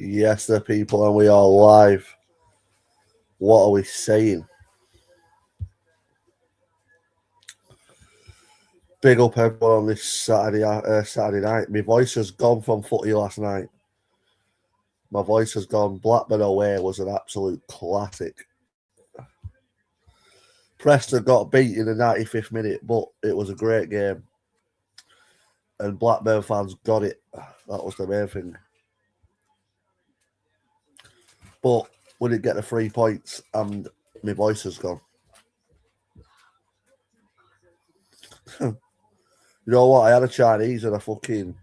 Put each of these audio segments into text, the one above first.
Yes, the people, and we are live. What are we saying? Big up everyone on this Saturday night. My voice has gone from footy last night. My voice has gone. Blackburn away was an absolute classic. Preston got beat in the 95th minute, but it was a great game. And Blackburn fans got it. That was the main thing. But we didn't get the 3 points, and my voice has gone. You know what? I had a Chinese and a fucking...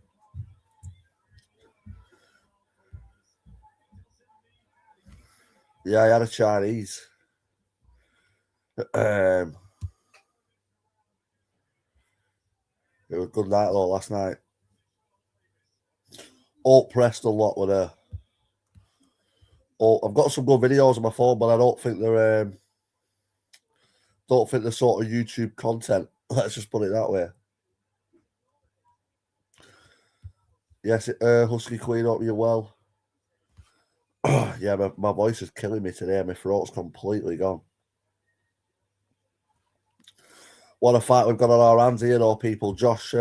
Yeah, I had a Chinese. It was a good night though last night. All pressed a lot with her. I've got some good videos on my phone, but I don't think they're sort of YouTube content. Let's just put it that way. Yes, Husky Queen, hope you're well. Yeah, my voice is killing me today. My throat's completely gone. What a fight we've got on our hands here, though, people. Josh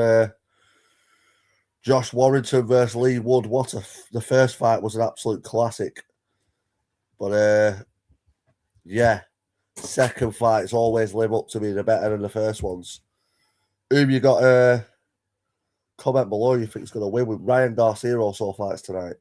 Warrington versus Lee Wood. The first fight was an absolute classic. But yeah, second fights always live up to being better than the first ones. Whom you got? Comment below you think it's going to win. With Ryan Garcia also fights tonight.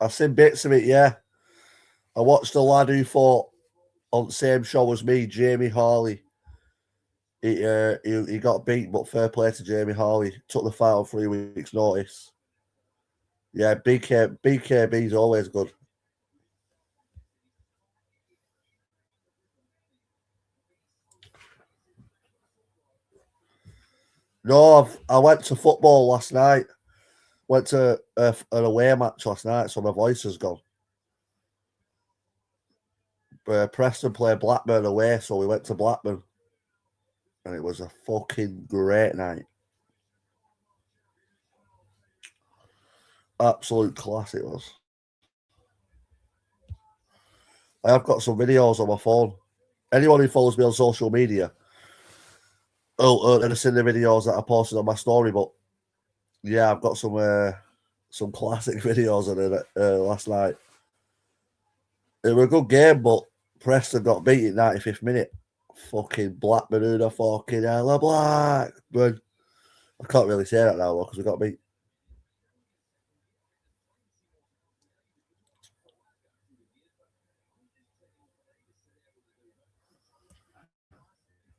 I've seen bits of it, yeah. I watched the lad who fought on the same show as me, Jamie Harley. He got beat, but fair play to Jamie Harley. Took the fight on 3 weeks' notice. Yeah, BKB is always good. No, I went to football last night. Went to an away match last night, so my voice has gone. Preston played Blackburn away, so we went to Blackburn. And it was a fucking great night. Absolute class it was. I have got some videos on my phone. Anyone who follows me on social media have seen the videos that I posted on my story, but yeah, I've got some classic videos on it last night. It was a good game, but Preston got beat in 95th minute. Fucking Blackburn, who the fucking hell, Blackburn. I can't really say that now because we got beat.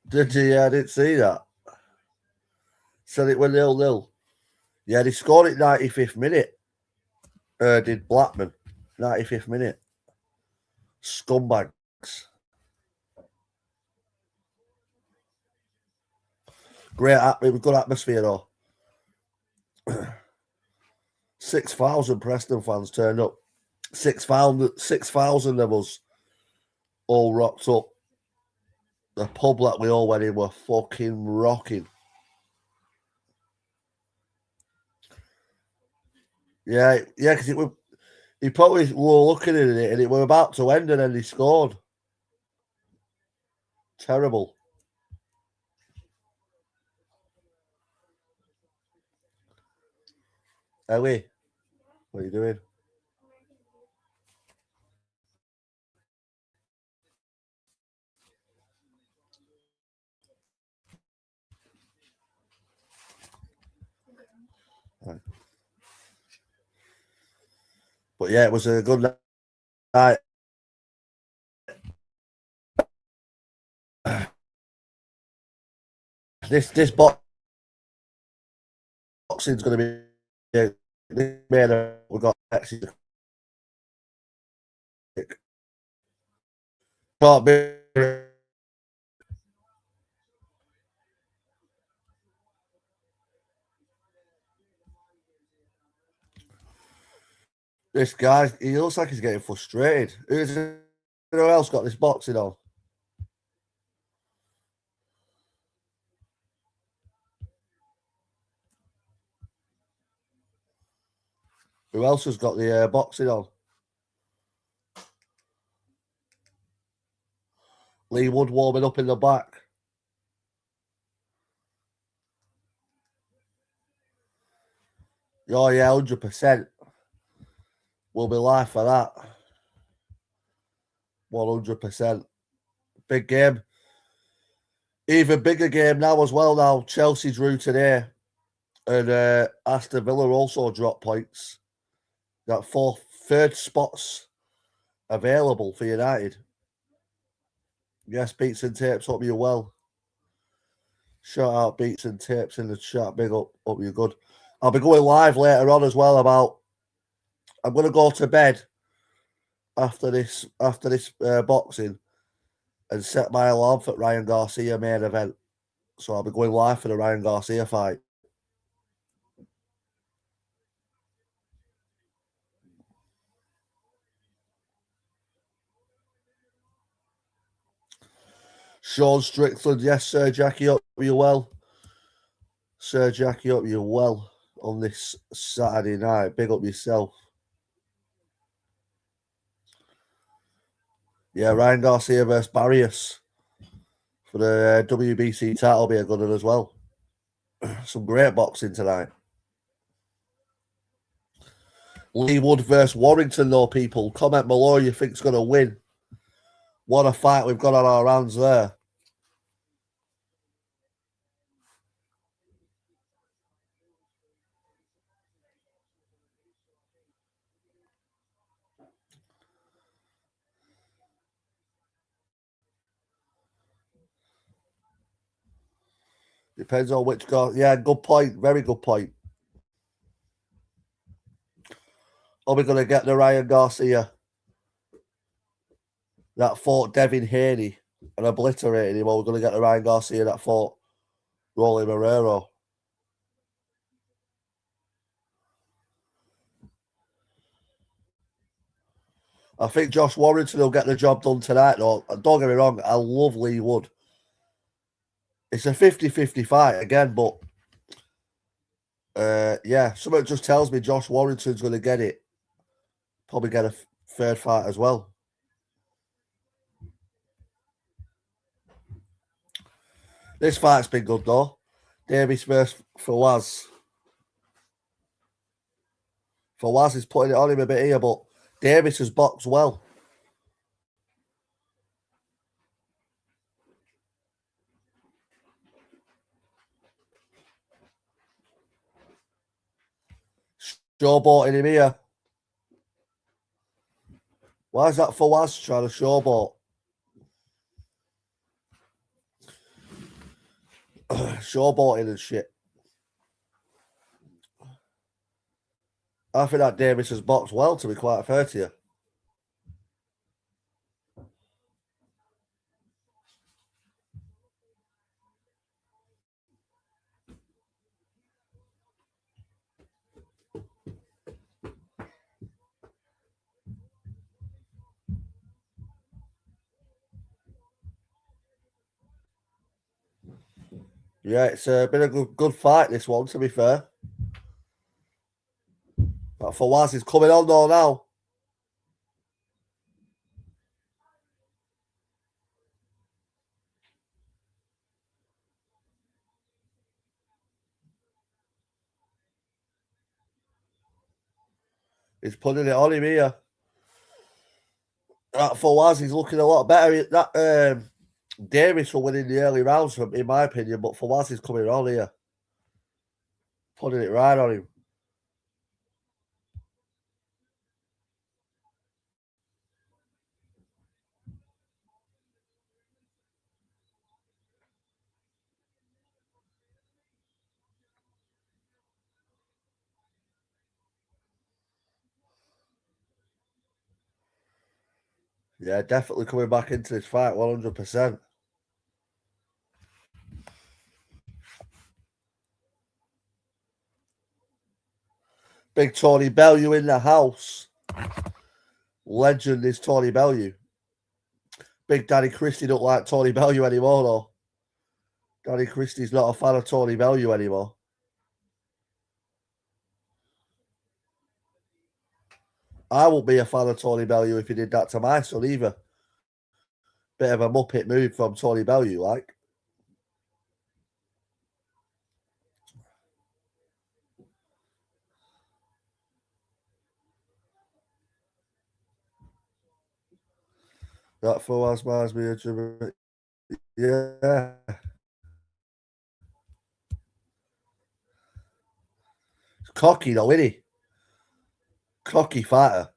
Did you? Yeah, I didn't see that. Said it went 0-0. Yeah, they scored it 95th minute. Did Blackburn. 95th minute. Scumbags. It was good atmosphere though. 6,000 Preston fans turned up. 6,000 of us all rocked up. The pub that we all went in were fucking rocking. Yeah, because he probably were looking at it and it were about to end and then he scored. Terrible. Ellie, what are you doing? Right. But yeah, it was a good night. This boxing's going to be we got Can't be. This guy, he looks like he's getting frustrated. Who else got this boxing on? Who else has got the boxing on? Lee Wood warming up in the back. Oh, yeah, 100%. We'll be live for that. 100%. Big game. Even bigger game now as well now. Chelsea drew today. And Aston Villa also dropped points. Got third spots available for United. Yes, Beats and Tapes, hope you're well. Shout out Beats and Tapes in the chat. Big up, hope you're good. I'll be going live later on as well about. I'm going to go to bed after this boxing and set my alarm for Ryan Garcia main event. So I'll be going live for the Ryan Garcia fight. Sean Strickland, yes, Sir Jackie, hope you're well. Sir Jackie, hope you're well on this Saturday night. Big up yourself. Yeah, Ryan Garcia versus Barrios for the WBC title will be a good one as well. Some great boxing tonight. Lee Wood versus Warrington, though, people. Comment below you think's going to win. What a fight we've got on our hands there. Depends on which guy. Yeah, good point. Very good point. Are we going to get the Ryan Garcia that fought Devin Haney and obliterated him, or we're going to get the Ryan Garcia that fought Rolly Marrero? I think Josh Warrington will get the job done tonight, though. Don't get me wrong, I love Lee Wood. It's a 50-50 fight again, but yeah, something just tells me Josh Warrington's going to get it. Probably get a third fight as well. This fight's been good, though. Davis versus Fawaz. Fawaz is putting it on him a bit here, but Davis has boxed well. Showboating him here. Why is that Fawaz trying to showboat? Showboating and shit. I think that Davis has boxed well, to be quite fair to you. Yeah, it's been a good fight, this one, to be fair. But Fawaz is coming on though now. He's putting it on him here. That Fawaz is looking a lot better. That Davis will win in the early rounds, in my opinion, but Fawaz is coming on here. Putting it right on him. Yeah, definitely coming back into this fight 100%. Big Tony Bellew in the house. Legend is Tony Bellew. Big Danny Christie don't like Tony Bellew anymore, though. Danny Christie's not a fan of Tony Bellew anymore. I won't be a fan of Tony Bellew if he did that to my son either. Bit of a muppet move from Tony Bellew, like. That Fawaz reminds me of yeah. It's cocky though, isn't he? Cocky fighter.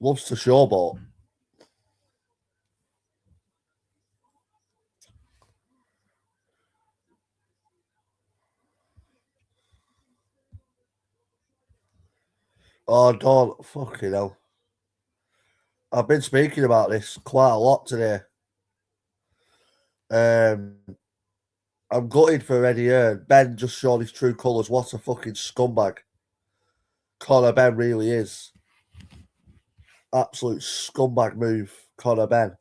Loves to showboat. Oh, don't fucking hell. I've been speaking about this quite a lot today. I'm gutted for Eddie Hearn. Ben just showed his true colours. What a fucking scumbag. Conor Ben really is. Absolute scumbag move, Conor Ben.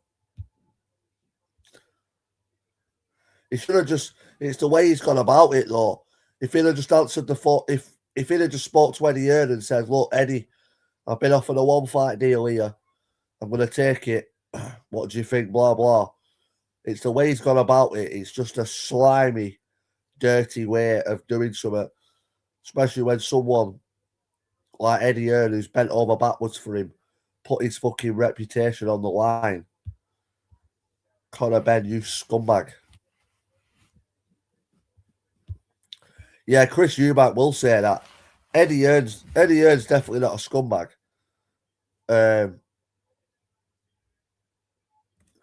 He should have just. It's the way he's gone about it, though. If he'd have just answered the phone, if he'd have just spoke to Eddie Hearn and said, "Look, Eddie, I've been offered a one fight deal here. I'm going to take it. What do you think?" Blah blah. It's the way he's gone about it. It's just a slimy, dirty way of doing something, especially when someone like Eddie Hearn, who's bent over backwards for him, put his fucking reputation on the line. Conor Ben, you scumbag. Yeah, Chris Eubank will say that. Eddie Hearn's definitely not a scumbag.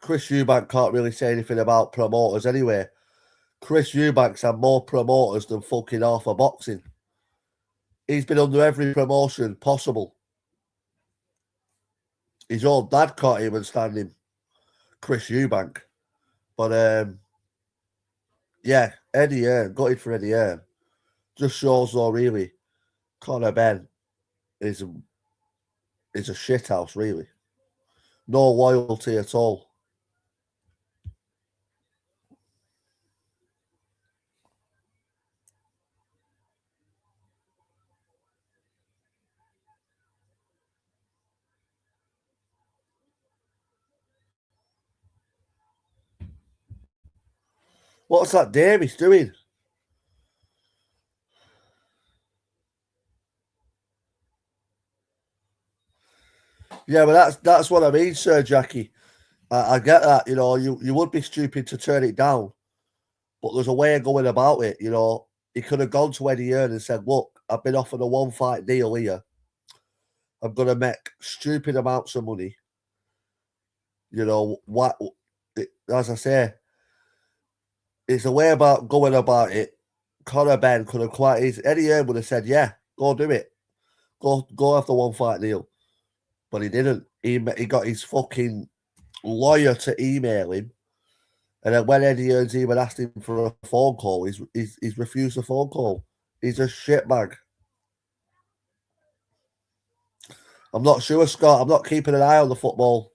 Chris Eubank can't really say anything about promoters anyway. Chris Eubank's had more promoters than fucking half of boxing. He's been under every promotion possible. His old dad can't even stand him, Chris Eubank. But yeah, Eddie Hearn, gutted for Eddie Hearn. Just shows though, really, Conor Ben is a shithouse, really. No loyalty at all. What's that Davis doing? Yeah, but that's what I mean, Sir Jackie. I get that, you would be stupid to turn it down, but there's a way of going about it, He could have gone to Eddie Hearn and said, "Look, I've been offered a one fight deal here. I'm going to make stupid amounts of money." What? As I say, it's a way about going about it. Conor Ben could have quite easy. Eddie Hearn would have said, "Yeah, go do it. Go have the one fight deal," but he didn't. He got his fucking lawyer to email him. And then when Eddie Hearn's even asked him for a phone call, he's refused a phone call. He's a shitbag. I'm not sure, Scott. I'm not keeping an eye on the football.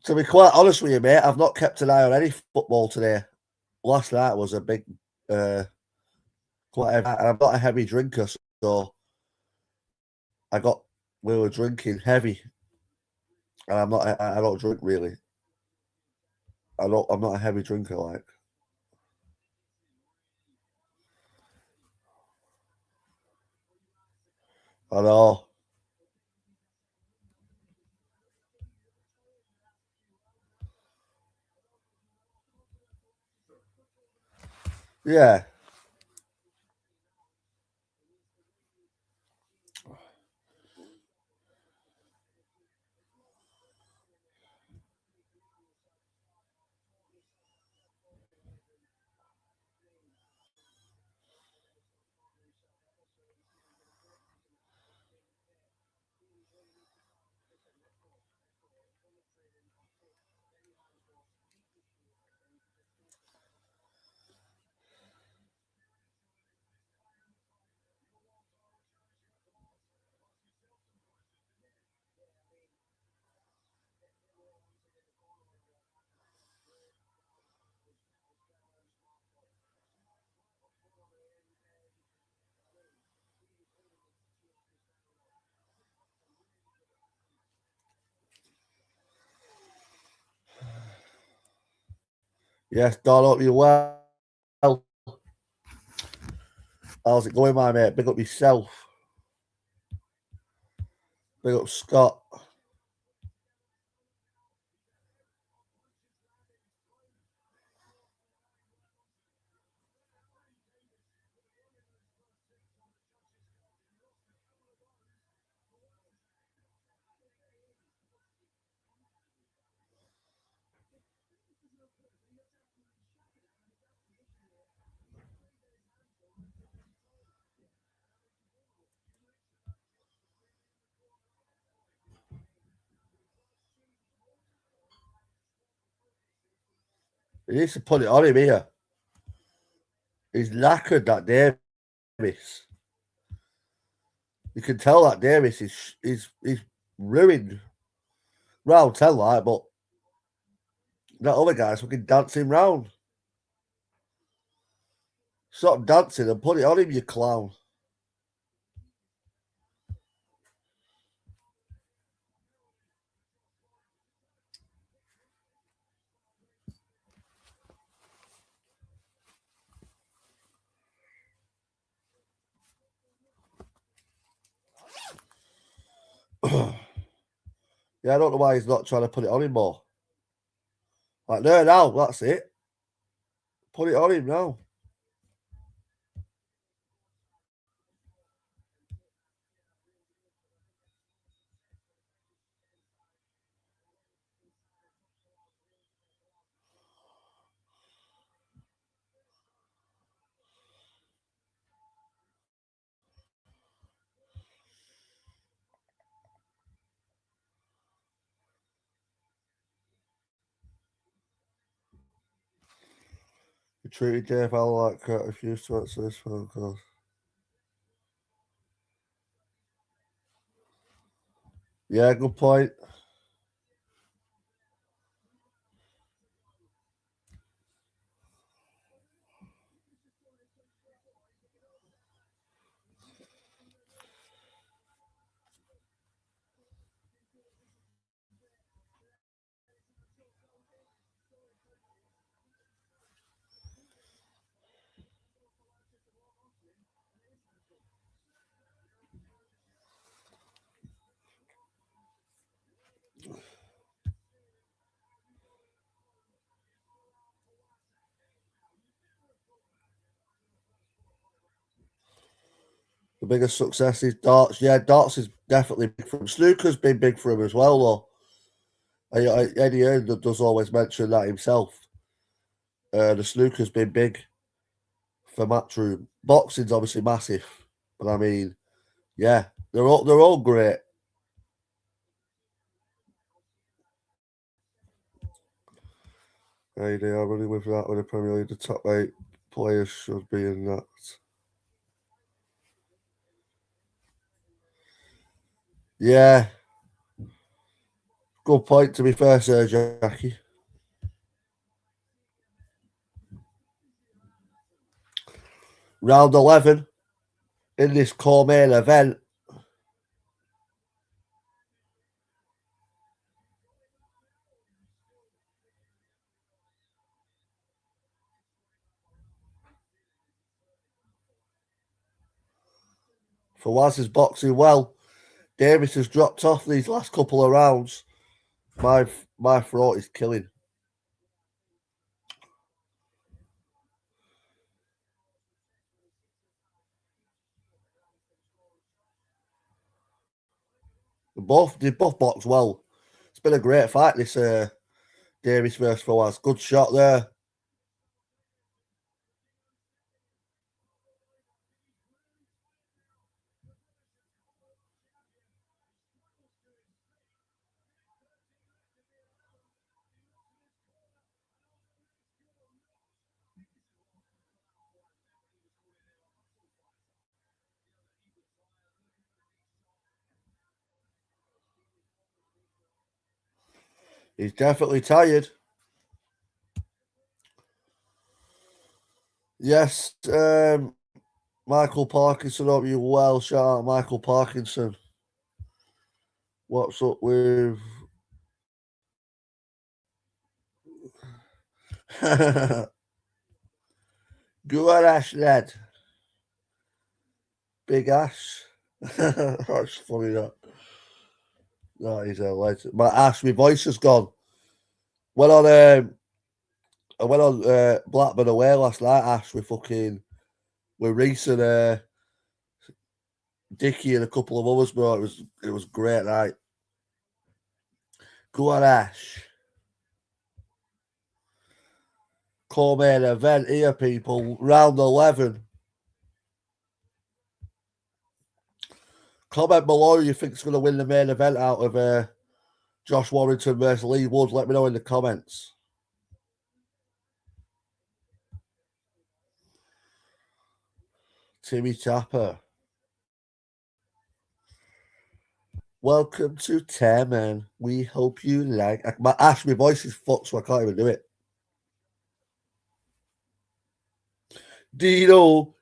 To be quite honest with you, mate, I've not kept an eye on any football today. Last night was a big, quite heavy, and I'm not a heavy drinker, so we were drinking heavy, and I don't drink really. I'm not a heavy drinker, like. I know. Yeah. Yes, Don, hope you well. How's it going, my mate? Big up yourself. Big up Scott. He needs to put it on him here. He's knackered, that Davis. You can tell that Davis is ruined. Round 10, like, but that other guy's fucking dancing round. Stop dancing and put it on him, you clown. Yeah, I don't know why he's not trying to put it on him more. Like, no, now, that's it. Put it on him now. You treated Dave Allen like crap, refused to answer this phone call. Yeah, good point. The biggest success is darts. Yeah, darts is definitely big for him. Snooker's been big for him as well, though. Eddie Hearn does always mention that himself. The snooker's been big for Matchroom. Boxing's obviously massive, but I mean, yeah, they're all great. Hey, they are running with that with the Premier League. The top 8 players should be in that. Yeah, good point. To be fair, Sir Jackie. Round 11 in this core main event. Fawaz is boxing well. Davis has dropped off these last couple of rounds. My throat is killing. They both box well. It's been a great fight, this Davis versus Fawaz. Good shot there. He's definitely tired. Yes, Michael Parkinson, hope you well. Shout out Michael Parkinson. What's up with Go on, Ash, lad. Big Ash. That's funny, that. No, he's a legend. My Ash, my voice has gone. Went on, I went on Blackburn away last night, Ash, with Reese and Dickie and a couple of others, bro. It was great night. Go on, Ash. Co-main event here, people. Round 11. Comment below who you think's going to win the main event out of Josh Warrington versus Lee Woods. Let me know in the comments. Timmy Tapper. Welcome to Tearman. We hope you like. Ash, my voice is fucked, so I can't even do it. Dino.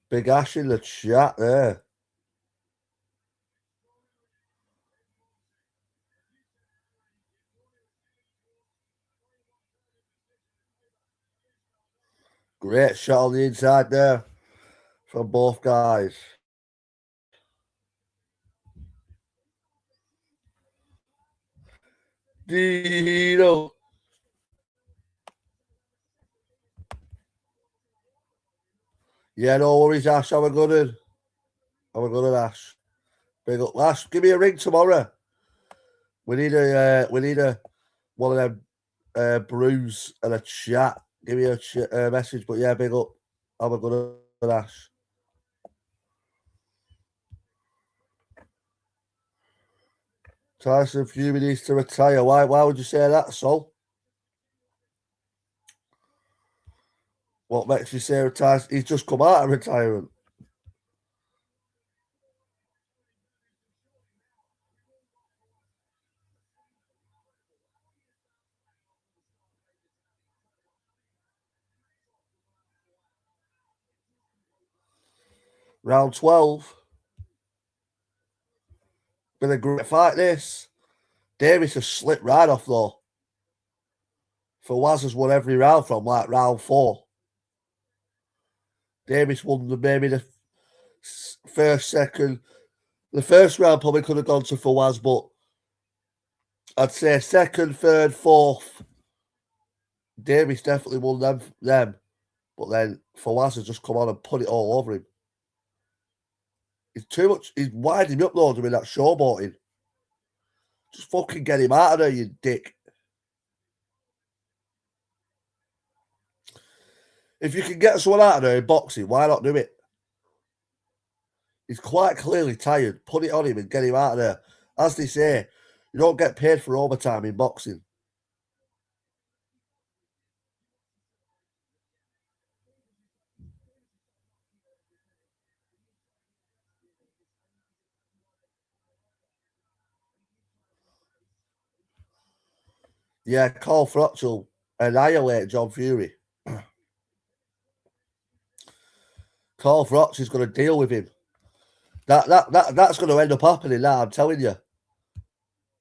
Big Ash in the chat there. Great shot on the inside there from both guys. Dino. Yeah, no worries, Ash. Have a good one, Ash. Big up, Ash. Give me a ring tomorrow. We need a one of them brews and a chat. Give me a message. But yeah, big up. Have a good one, Ash. Tyson Fury needs to retire. Why would you say that, Sol? What makes you say retire? He's just come out of retirement. Round 12. Been a great fight, this. Davis has slipped right off, though. Fawaz has won every round from like round 4. Davis won maybe the first, second. The first round probably could have gone to Fawaz, but I'd say second, third, fourth. Davis definitely won them. But then Fawaz has just come on and put it all over him. He's too much. He's winding him up, though, doing that showboating. Just fucking get him out of there, you dick. If you can get someone out of there in boxing, why not do it? He's quite clearly tired. Put it on him and get him out of there. As they say, you don't get paid for overtime in boxing. Yeah, Carl Froch will annihilate John Fury. Carl Froch is going to deal with him. That's going to end up happening now, I'm telling you.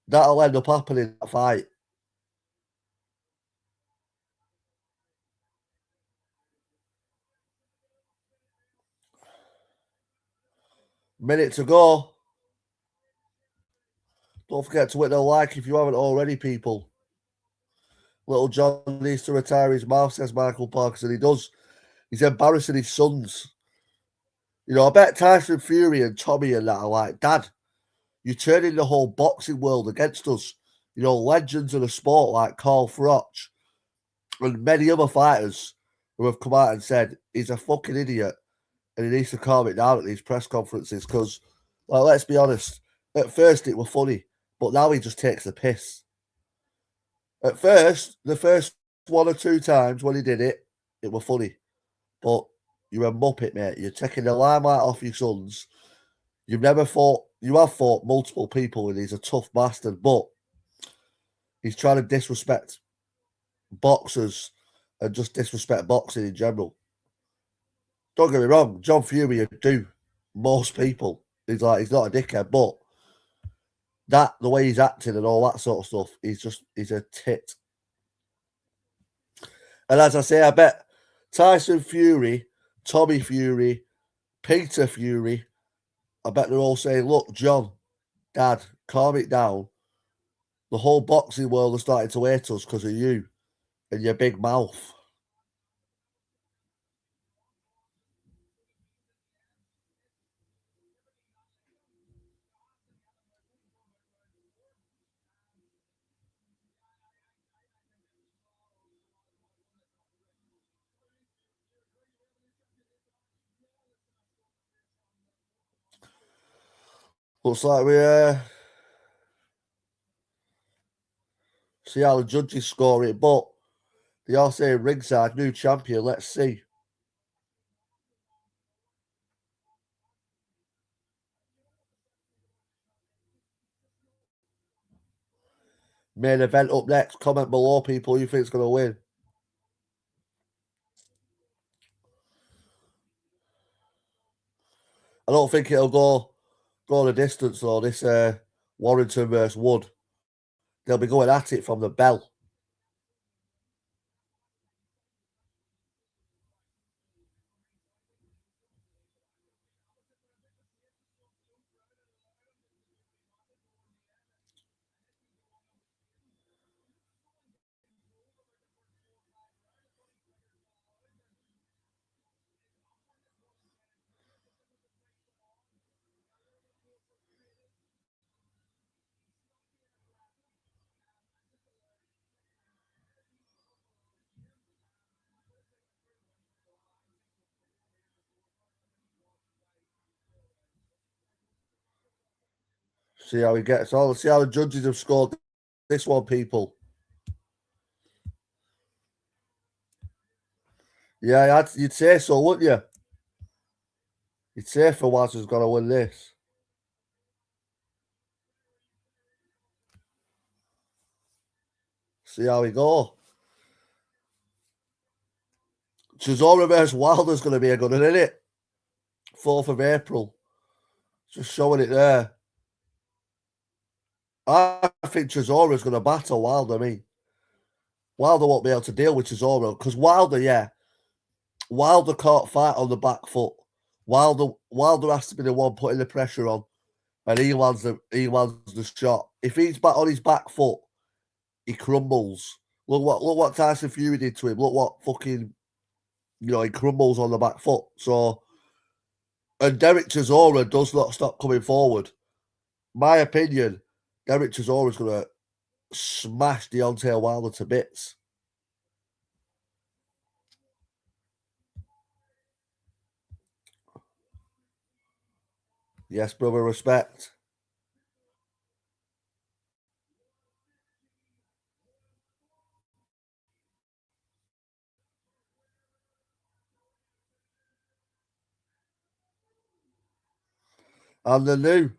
That'll end up happening in that fight. Minute to go. Don't forget to hit the like if you haven't already, people. Little John needs to retire his mouth, says Michael Parkinson. He does. He's embarrassing his sons. You know, I bet Tyson Fury and Tommy and that are like, Dad, you're turning the whole boxing world against us. You know, legends of the sport like Carl Froch and many other fighters who have come out and said he's a fucking idiot and he needs to calm it down at these press conferences because, well, let's be honest, at first it was funny, but now he just takes the piss. At first, the first 1 or 2 times when he did it, it was funny. But you're a muppet, mate. You're taking the limelight off your sons. You have fought multiple people and he's a tough bastard, but he's trying to disrespect boxers and just disrespect boxing in general. Don't get me wrong, John Fury would do most people. He's not a dickhead, but the way he's acting and all that sort of stuff, he's a tit. And as I say, I bet Tyson Fury, Tommy Fury, Peter Fury, I bet they're all saying, look, John, Dad, calm it down. The whole boxing world is starting to hate us because of you and your big mouth. Looks like we see how the judges score it, but they all say ringside, new champion. Let's see. Main event up next. Comment below, people, who you think's going to win. I don't think it'll go the distance though. This Warrington versus Wood. They'll be going at it from the bell. See how he gets on. See how the judges have scored this one, people. Yeah, you'd say so, wouldn't you? You'd say Fawaz is going to win this. See how we go. Chisora versus Wilder's going to be a good one, isn't it? 4th of April. Just showing it there. I think Chisora's going to battle Wilder, Wilder won't be able to deal with Chisora because Wilder can't fight on the back foot. Wilder has to be the one putting the pressure on, and he lands the shot. If he's back on his back foot, he crumbles. Look what Tyson Fury did to him. Look what fucking he crumbles on the back foot. So, and Derek Chisora does not stop coming forward. My opinion, Derek Chisora is going to smash Deontay Wilder to bits. Yes, brother, respect. And the new.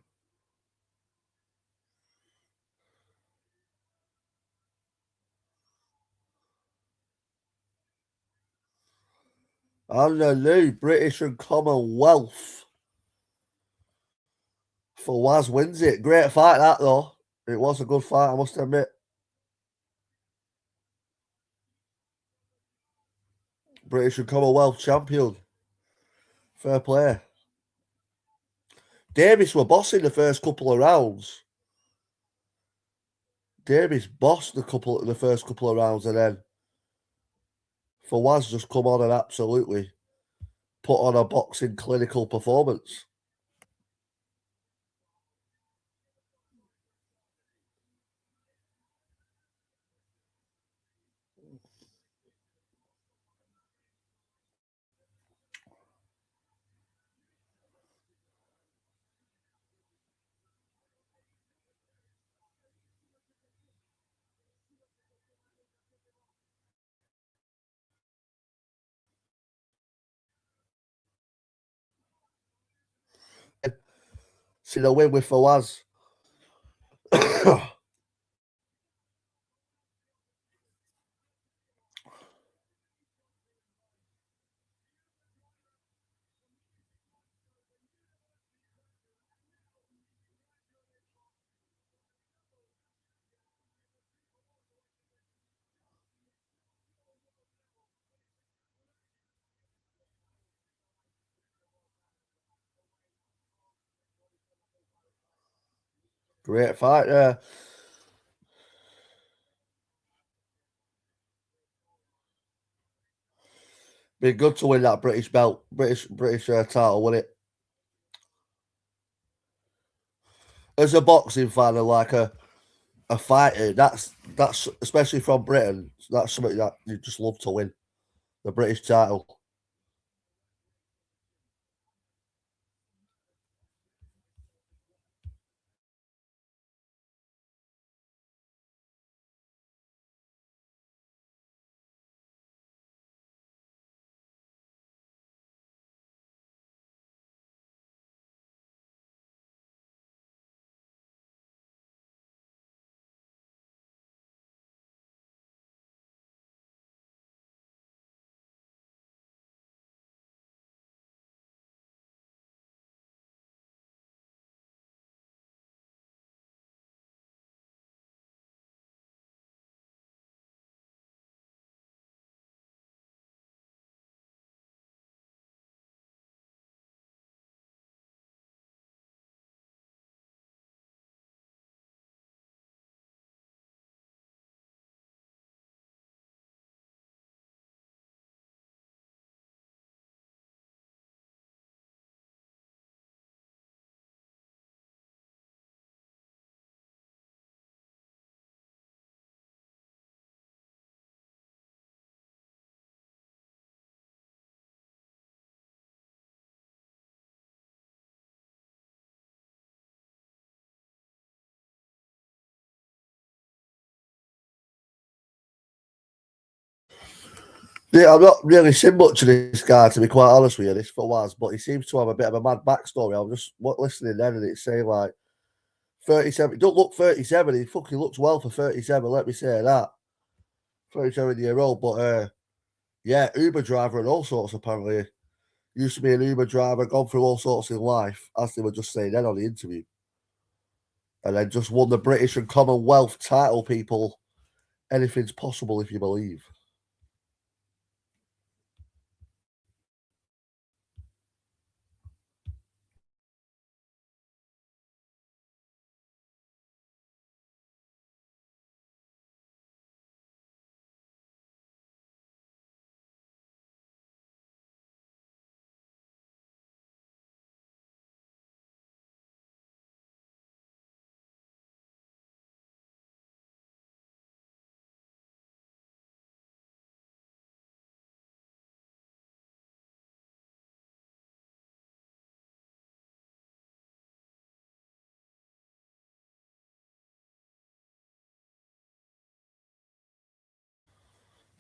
And the new British and Commonwealth. Fawaz wins it. Great fight, that, though. It was a good fight, I must admit. British and Commonwealth champion. Fair play. Davis were bossing the first couple of rounds. Davis bossed the first couple of rounds, and then Fawaz just come on and absolutely put on a boxing clinical performance. See the win with Fawaz. Great fight there. Be good to win that British belt, British title, wouldn't it? As a boxing fan and like a fighter, that's especially from Britain. That's something that you just love to win, the British title. Yeah, I've not really seen much of this guy, to be quite honest with you, this Fawaz, but he seems to have a bit of a mad backstory. I was just listening then and it's saying like 37. He don't look 37. He fucking looks well for 37, let me say that. 37-year-old, but yeah, Uber driver and all sorts apparently. Used to be an Uber driver, gone through all sorts in life, as they were just saying then on the interview. And then just won the British and Commonwealth title, people. Anything's possible if you believe.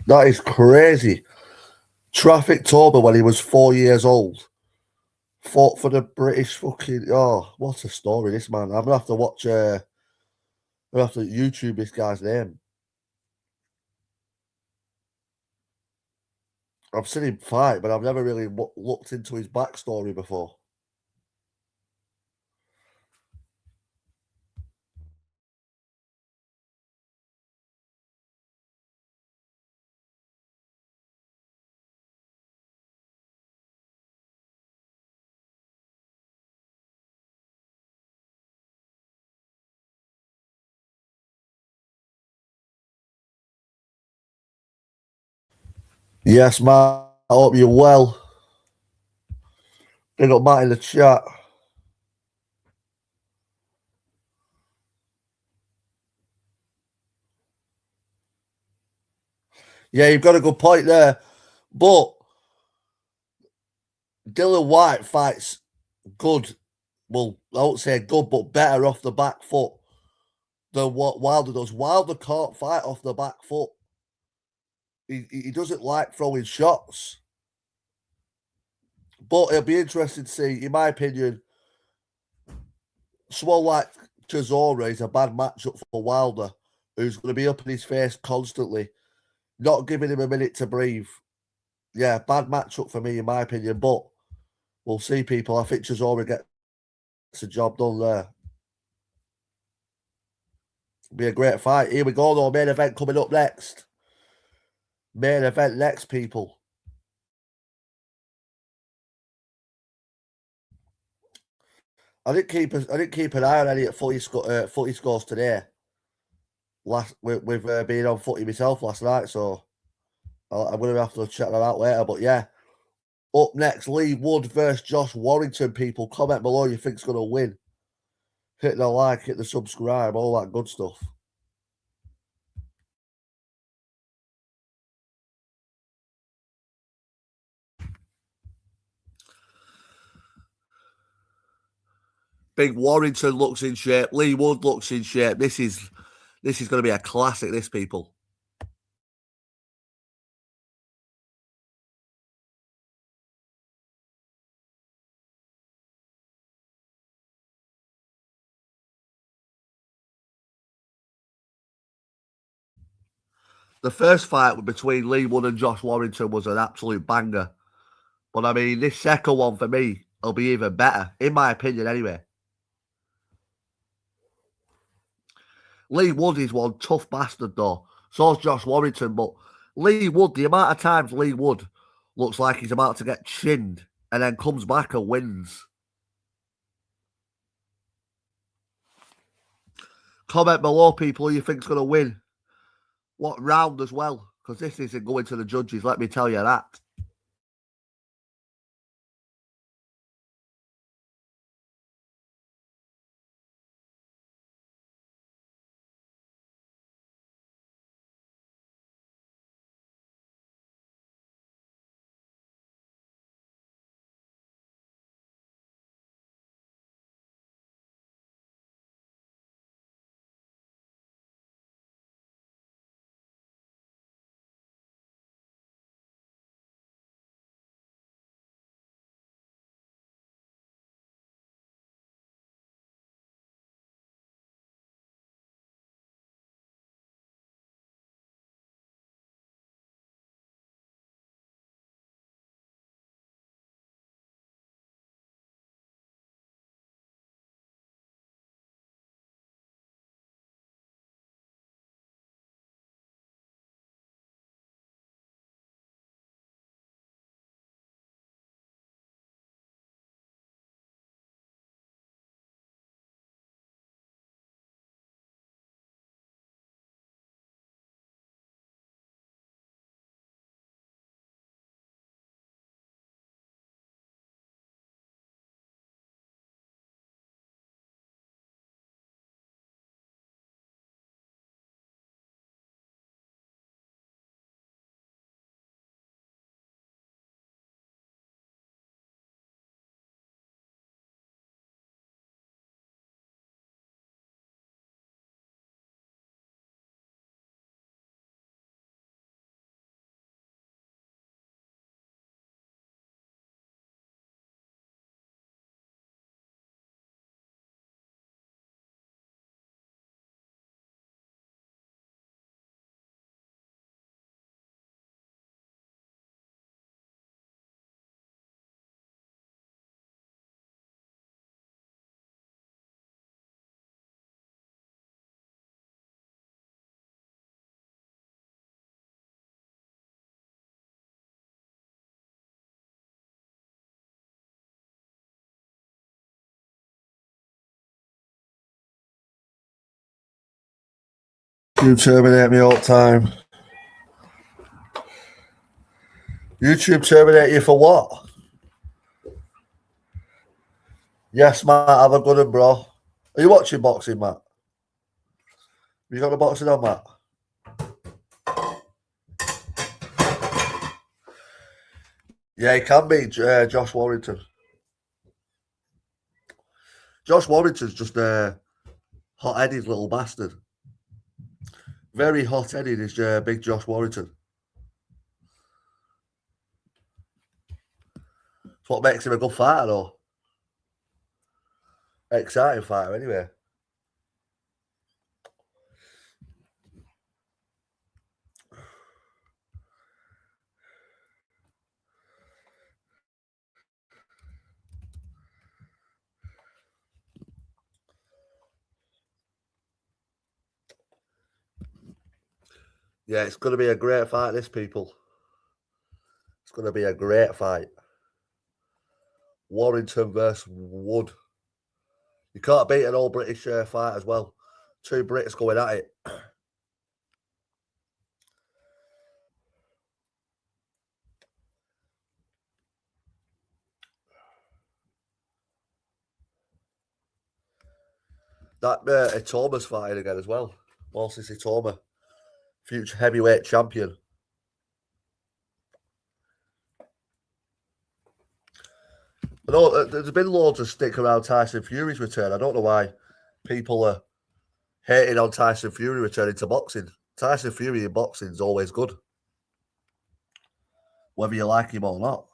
That is crazy. Traffic Tober when he was 4 years old. Fought for the British fucking. Oh, what a story, this man. I'm gonna have to watch. I'm gonna have to YouTube this guy's name. I've seen him fight, but I've never really looked into his backstory before. Yes, Matt. I hope you're well. Big up Matt in the chat. Yeah, you've got a good point there. But Dylan White fights good. Well, I won't say good, but better off the back foot than what Wilder does. Wilder can't fight off the back foot. He doesn't like throwing shots. But it'll be interesting to see, in my opinion, someone like Chisora is a bad matchup for Wilder, who's going to be up in his face constantly, not giving him a minute to breathe. Yeah, bad matchup for me, in my opinion. But we'll see, people. I think Chisora gets the job done there. Be a great fight. Here we go, though. Main event coming up next. Main event next, people. I didn't keep an eye on any footy scores today. With being on footy myself last night, so I'm going to have to check that out later. But yeah, up next, Lee Wood versus Josh Warrington. People, comment below you think's going to win. Hit the like, hit the subscribe, all that good stuff. Big Warrington looks in shape. Lee Wood looks in shape. This is going to be a classic, this, people. The first fight between Lee Wood and Josh Warrington was an absolute banger. But I mean, this second one for me will be even better, in my opinion anyway. Lee Wood is one tough bastard though. So's Josh Warrington, but Lee Wood, the amount of times Lee Wood looks like he's about to get chinned and then comes back and wins. Comment below, people, who you think's going to win. What round as well, because this isn't going to the judges, let me tell you that. You terminate me all the time. YouTube terminate you for what? Yes, Matt, have a good one, bro. Are you watching boxing, Matt? You got the boxing on, Matt? Yeah, he can be Josh Warrington. Josh Warrington's just a hot-headed little bastard. Very hot-headed is big Josh Warrington. That's what makes him a good fighter, though. Exciting fighter, anyway. Yeah, it's going to be a great fight, this, people. It's going to be a great fight. Warrington versus Wood. You can't beat an all-British fight as well. Two Brits going at it. That Itoma's fighting again as well. Moses Itoma, future heavyweight champion. I know there's been loads of stick around Tyson Fury's return. I don't know why people are hating on Tyson Fury returning to boxing. Tyson Fury in boxing is always good, whether you like him or not.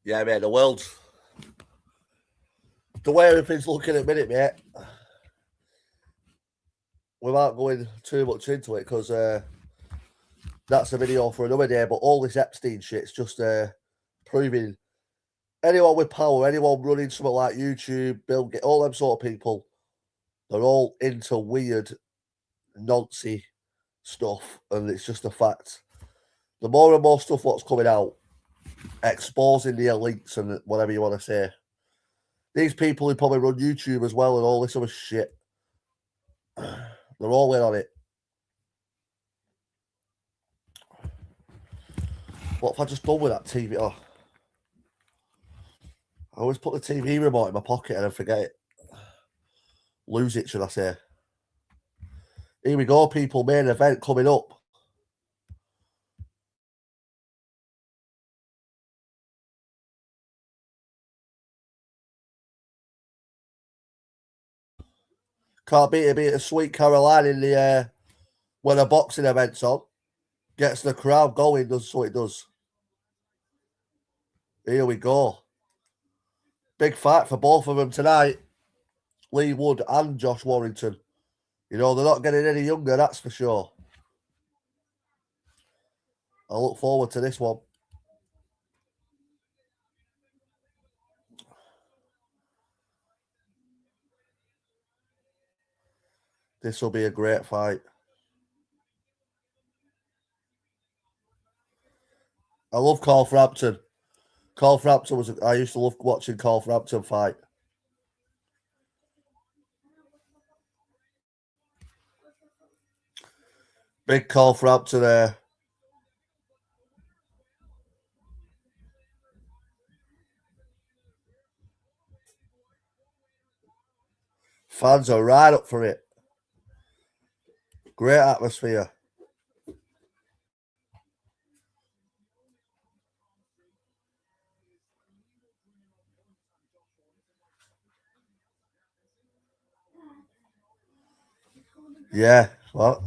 Yeah, mate, the way everything's looking at the minute, mate, without going too much into it, because that's a video for another day, but all this Epstein shit's just proving anyone with power, anyone running something like YouTube, Bill Gates, all them sort of people, they're all into weird, noncy stuff, and it's just a fact. The more and more stuff what's coming out, exposing the elites and whatever you want to say. These people who probably run YouTube as well and all this other shit, they're all in on it. What have I just done with that TV? Oh, I always put the TV remote in my pocket and then forget it. Lose it, should I say. Here we go, people. Main event coming up. Can't beat a Sweet Caroline in the when a boxing event's on. Gets the crowd going, does what it does. Here we go. Big fight for both of them tonight. Lee Wood and Josh Warrington. You know, they're not getting any younger, that's for sure. I look forward to this one. This will be a great fight. I love Carl Frampton. Carl Frampton I used to love watching Carl Frampton fight. Big Carl Frampton there. Fans are right up for it. Great atmosphere. Yeah, what?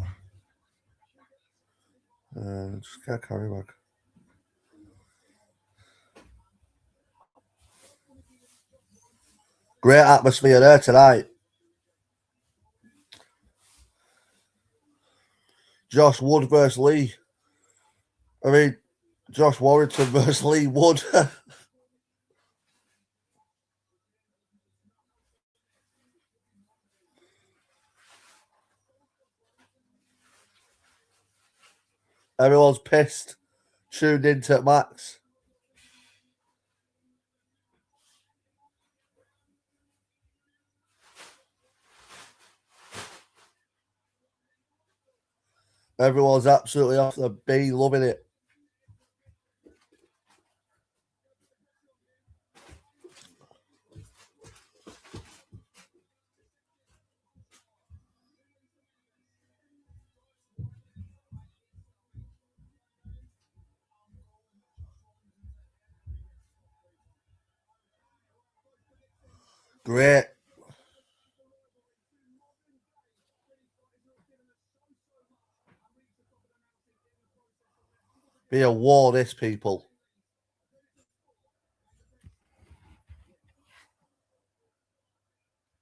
Just can't carry back. Great atmosphere there tonight. Josh Wood versus Lee. I mean, Josh Warrington versus Lee Wood. Everyone's pissed. Tuned into Max. Everyone's absolutely off the bean, loving it. Great. Be a war, this, people.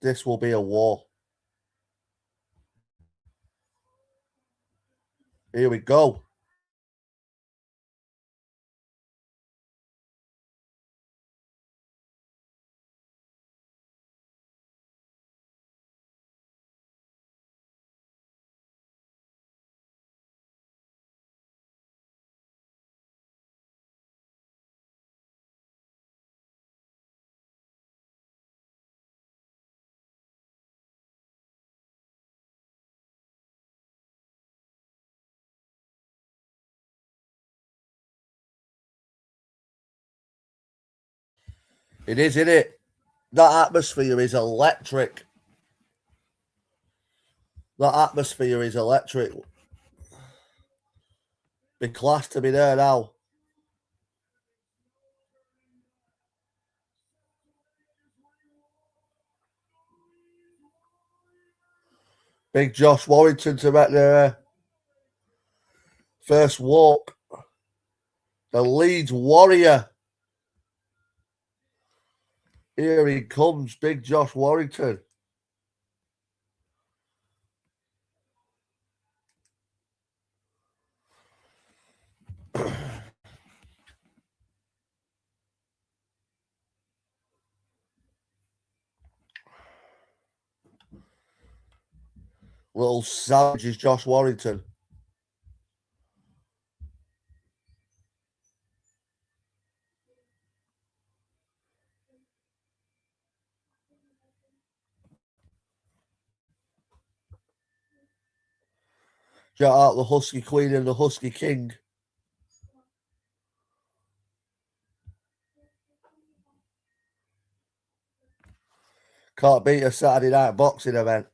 This will be a war. Here we go. It is, isn't it? That atmosphere is electric. That atmosphere is electric. Be class to be there now. Big Josh Warrington to make the first walk. The Leeds Warrior. Here he comes, Big Josh Warrington. Little savage is Josh Warrington. Shout out the Husky Queen and the Husky King. Can't beat a Saturday night boxing event.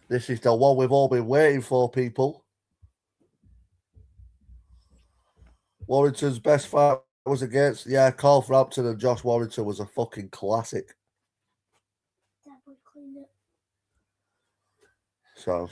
This is the one we've all been waiting for, people. Warrington's best fight was against, Carl Frampton and Josh Warrington was a fucking classic. So.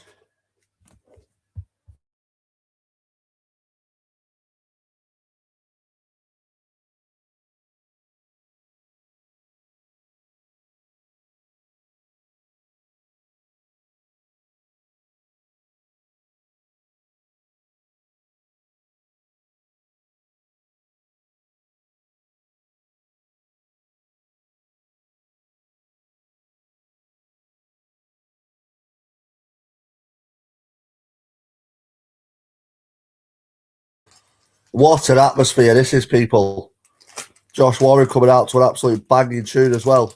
What an atmosphere this is, people. Josh Warren coming out to an absolute banging tune as well.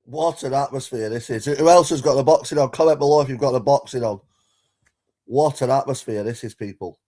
What an atmosphere this is. Who else has got the boxing on? Comment below if you've got the boxing on. What an atmosphere this is, people.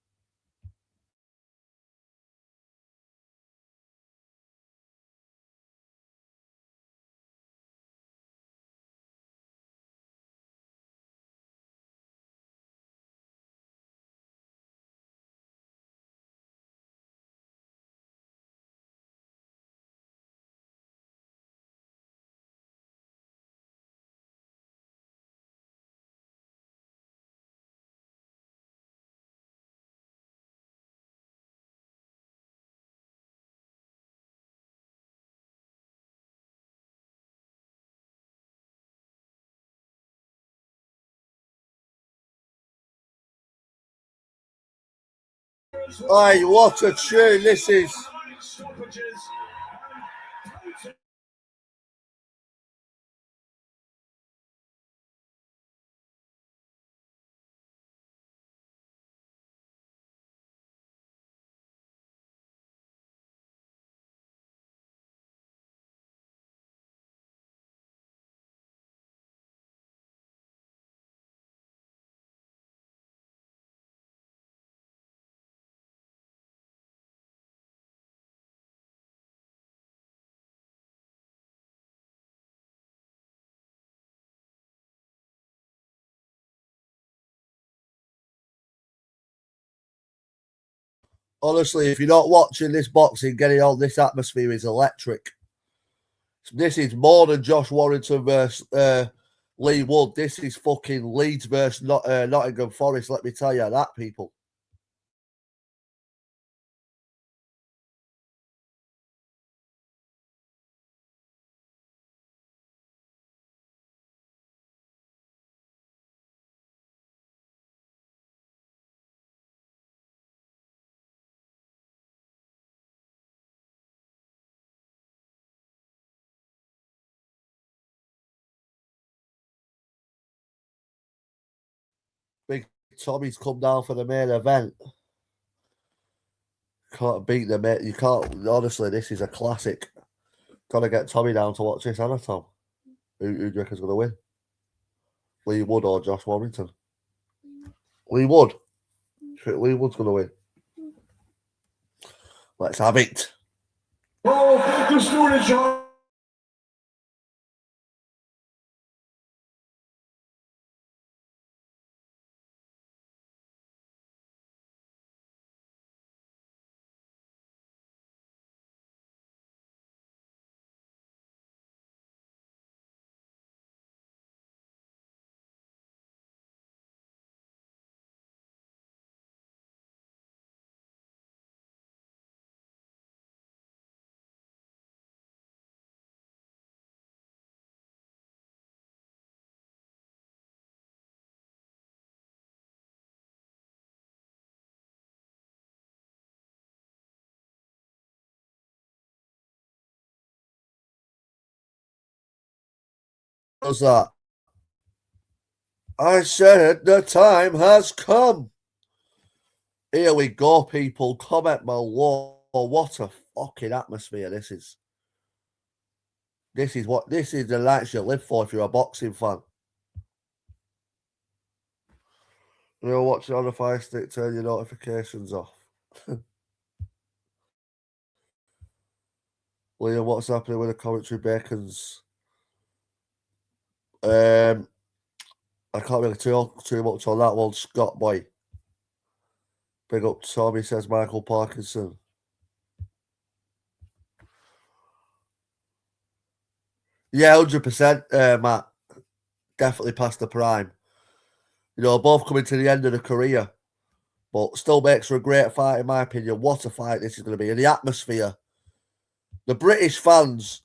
Hey, what a tune this is. Honestly, if you're not watching this boxing, getting on this atmosphere is electric. This is more than Josh Warrington versus Lee Wood. This is fucking Leeds versus Nottingham Forest. Let me tell you that, people. Big Tommy's come down for the main event. Can't beat the mate. You can't. Honestly, this is a classic. Gotta get Tommy down to watch this, Anna Tom. Who do you reckon's going to win? Lee Wood or Josh Warrington? Lee Wood. Lee Wood's going to win. Let's have it. What's that? I said the time has come. Here we go, people. Comment below. What a fucking atmosphere this is. This is the night you live for if you're a boxing fan. You're watching on the Fire Stick, turn your notifications off. Liam, what's happening with the commentary bacons? I can't really talk too much on that one, Scott boy. Big up Tommy, says Michael Parkinson. Yeah, 100%, Matt. Definitely past the prime. You know, both coming to the end of the career, but still makes for a great fight, in my opinion. What a fight this is going to be. And the atmosphere. The British fans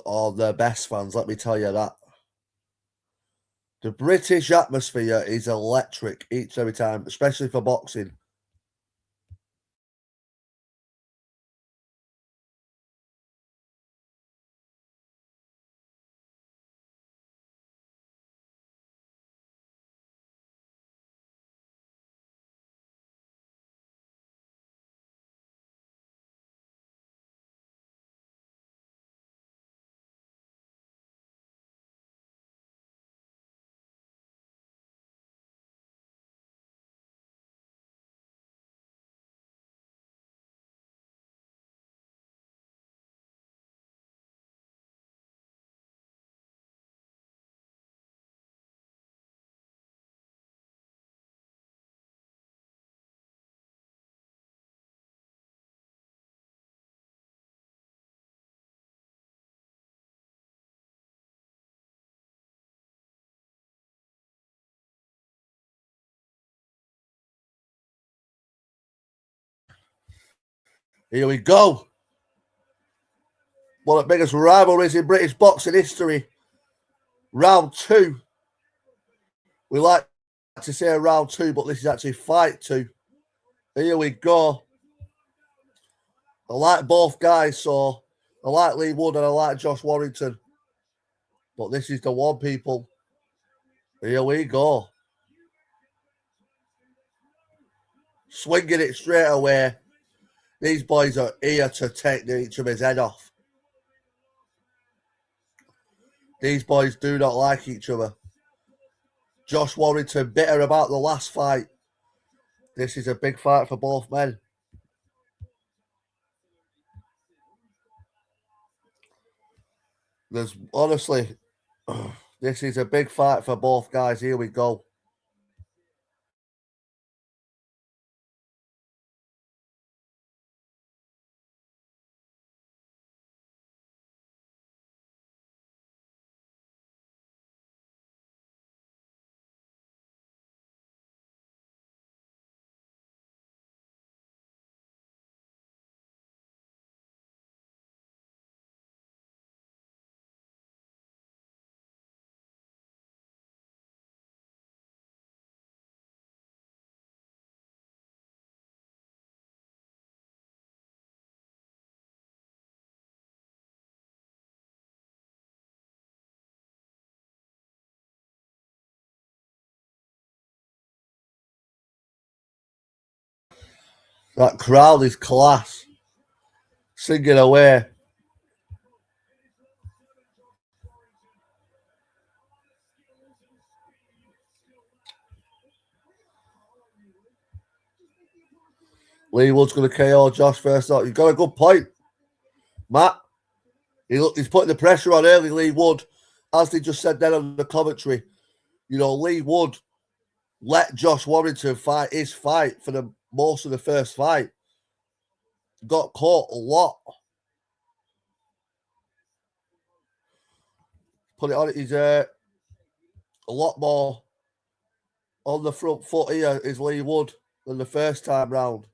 are the best fans, let me tell you that. The British atmosphere is electric each and every time, especially for boxing. Here we go. One of the biggest rivalries in British boxing history. Round 2. We like to say round 2, but this is actually fight 2. Here we go. I like both guys, so I like Lee Wood and I like Josh Warrington. But this is the one, people. Here we go. Swinging it straight away. These boys are here to take each other's head off. These boys do not like each other. Josh Warrington bitter about the last fight. This is a big fight for both men. There's honestly, this is a big fight for both guys. Here we go. That crowd is class. Singing away. Lee Wood's going to KO Josh first up. You've got a good point, Matt. He's putting the pressure on early, Lee Wood. As they just said then on the commentary, you know, Lee Wood let Josh Warrington fight his fight for the most of the first fight. Got caught a lot. Put it on. He's a lot more on the front foot here is Lee Wood than the first time round.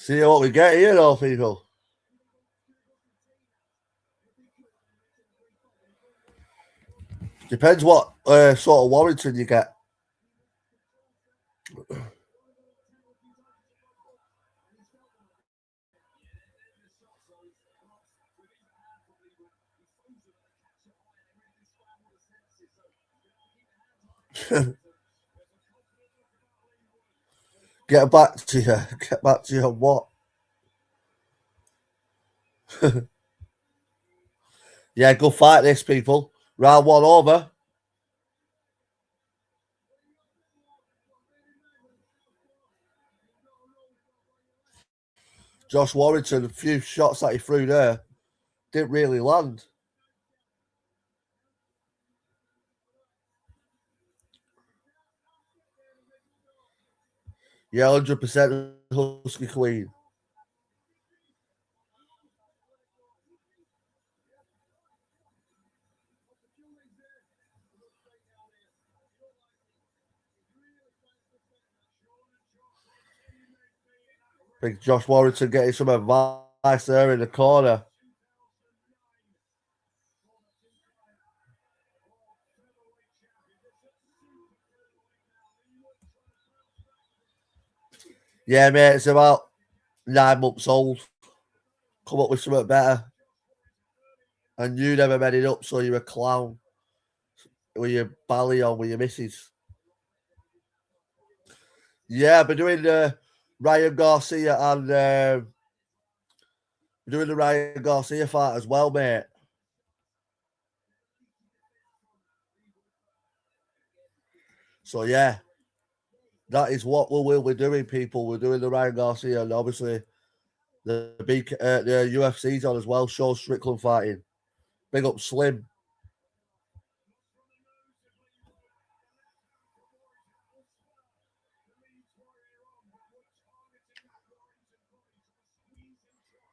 See what we get here, though, people. Depends what sort of Warrington you get. Get back to you. Get back to you on what? Yeah, good fight, this, people. Round 1 over. Josh Warrington, a few shots that he threw there, didn't really land. Yeah, 100% Husky Queen. Big Josh Warrington getting some advice there in the corner. Yeah, mate, it's about 9 months old. Come up with something better. And you never made it up, so you're a clown. With your bally on with your missus. Yeah, I've been doing Ryan Garcia and doing the Ryan Garcia fight as well, mate. So yeah, that is what we will be doing, people. We're doing the Ryan Garcia, and obviously the UFC's on as well. Sean Strickland fighting. Big up Slim.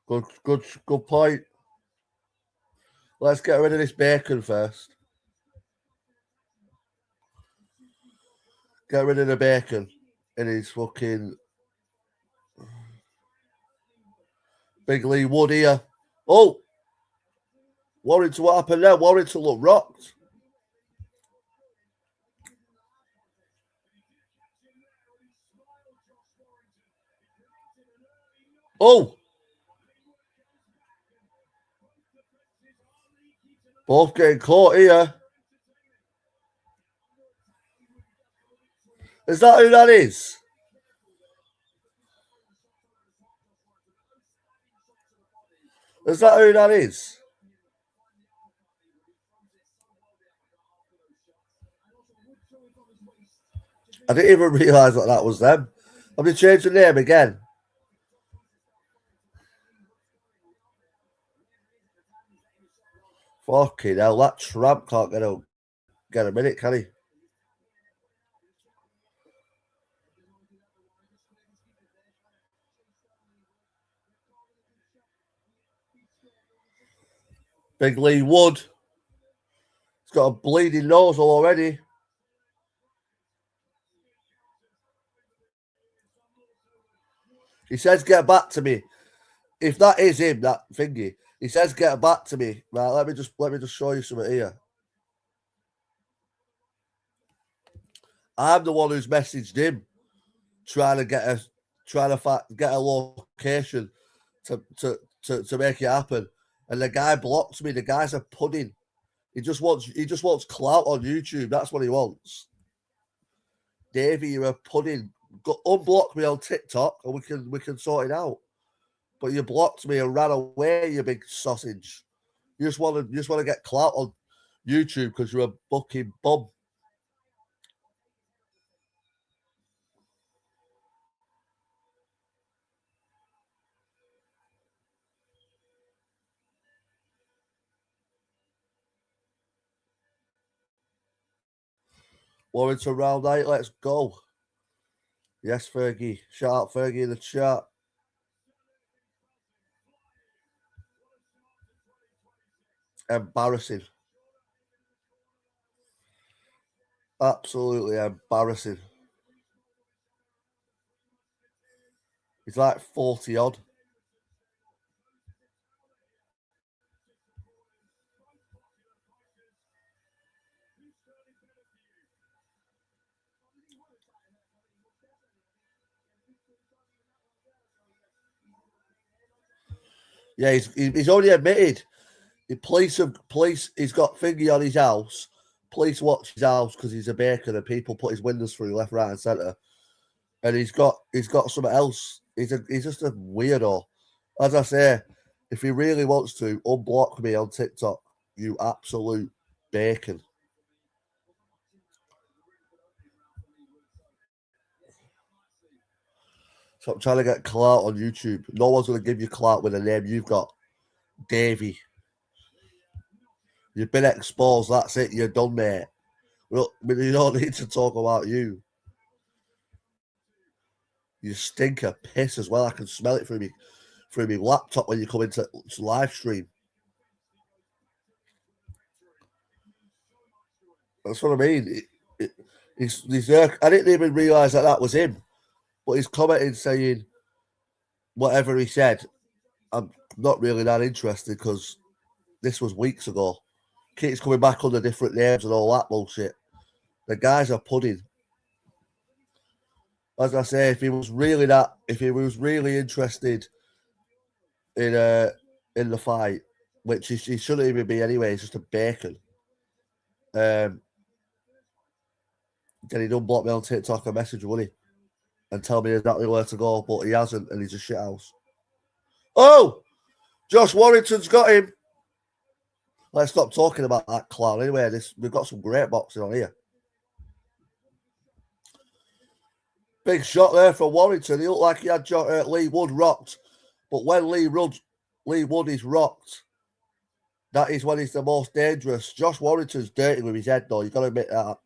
Good point. Let's get rid of this bacon first. Get rid of the bacon in his fucking Big Lee Wood here. Oh! Warrington, what happened there? Warrington looked rocked. Oh! Both getting caught here. Is that who that is? Is that who that is? I didn't even realise that was them. Have they changed the name again? Fucking hell, that tramp can't get a minute, can he? Big Lee Wood. He's got a bleeding nose already. He says, get back to me. If that is him, that thingy, he says, get back to me. Right, let me just show you something here. I'm the one who's messaged him, trying to get a location to make it happen. And the guy blocks me. The guy's a pudding. He just wants clout on YouTube. That's what he wants. Davey, you're a pudding. Unblock me on TikTok and we can sort it out. But you blocked me and ran away, you big sausage. You just want to get clout on YouTube because you're a fucking bum. Warrington round 8, let's go. Yes, Fergie. Shout out Fergie in the chat. Embarrassing. Absolutely embarrassing. He's like 40 odd. Yeah, he's only admitted. The police, he's got thingy on his house. Police watch his house because he's a baker and people put his windows through left, right, and centre. And he's got something else. He's just a weirdo. As I say, if he really wants to, unblock me on TikTok, you absolute bacon. So I'm trying to get clout on YouTube. No one's going to give you clout with a name you've got. Davey. You've been exposed. That's it. You're done, mate. Well, you don't need to talk about you. You stink of piss as well. I can smell it through me laptop when you come into live stream. That's what I mean. He's I didn't even realise that was him, but he's commenting saying whatever he said. I'm not really that interested because this was weeks ago. Keeps coming back under different names and all that bullshit. The guy's a pudding. As I say, if he was really interested in the fight, which he shouldn't even be anyway, he's just a bacon. Then he'd unblock me on TikTok and message, would he? And tell me exactly where to go, but he hasn't, and he's a shithouse. Oh! Josh Warrington's got him. Let's stop talking about that clown. Anyway, we've got some great boxing on here. Big shot there for Warrington. He looked like he had Lee Wood rocked. But when Lee Wood is rocked, that is when he's the most dangerous. Josh Warrington's dirty with his head, though. You've got to admit that.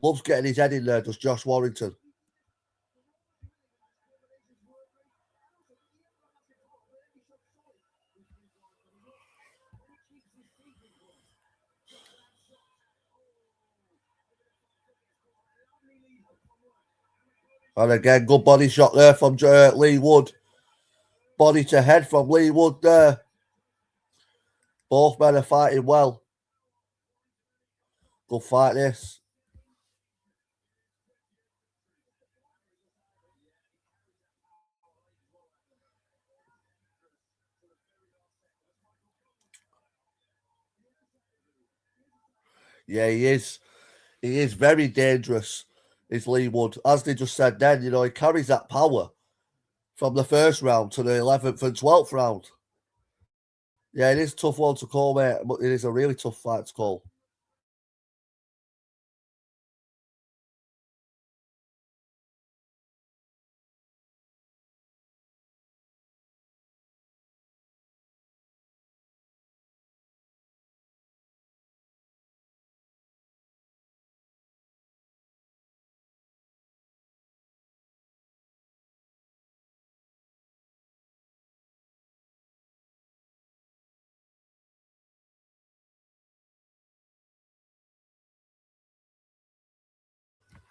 Loves getting his head in there, does Josh Warrington. And again, good body shot there from Lee Wood. Body to head from Lee Wood there. Both men are fighting well. Good fight, this. Yeah, he is. He is very dangerous, is Lee Wood. As they just said then, you know, he carries that power from the first round to the 11th and 12th round. Yeah, it is a tough one to call, mate, but it is a really tough fight to call.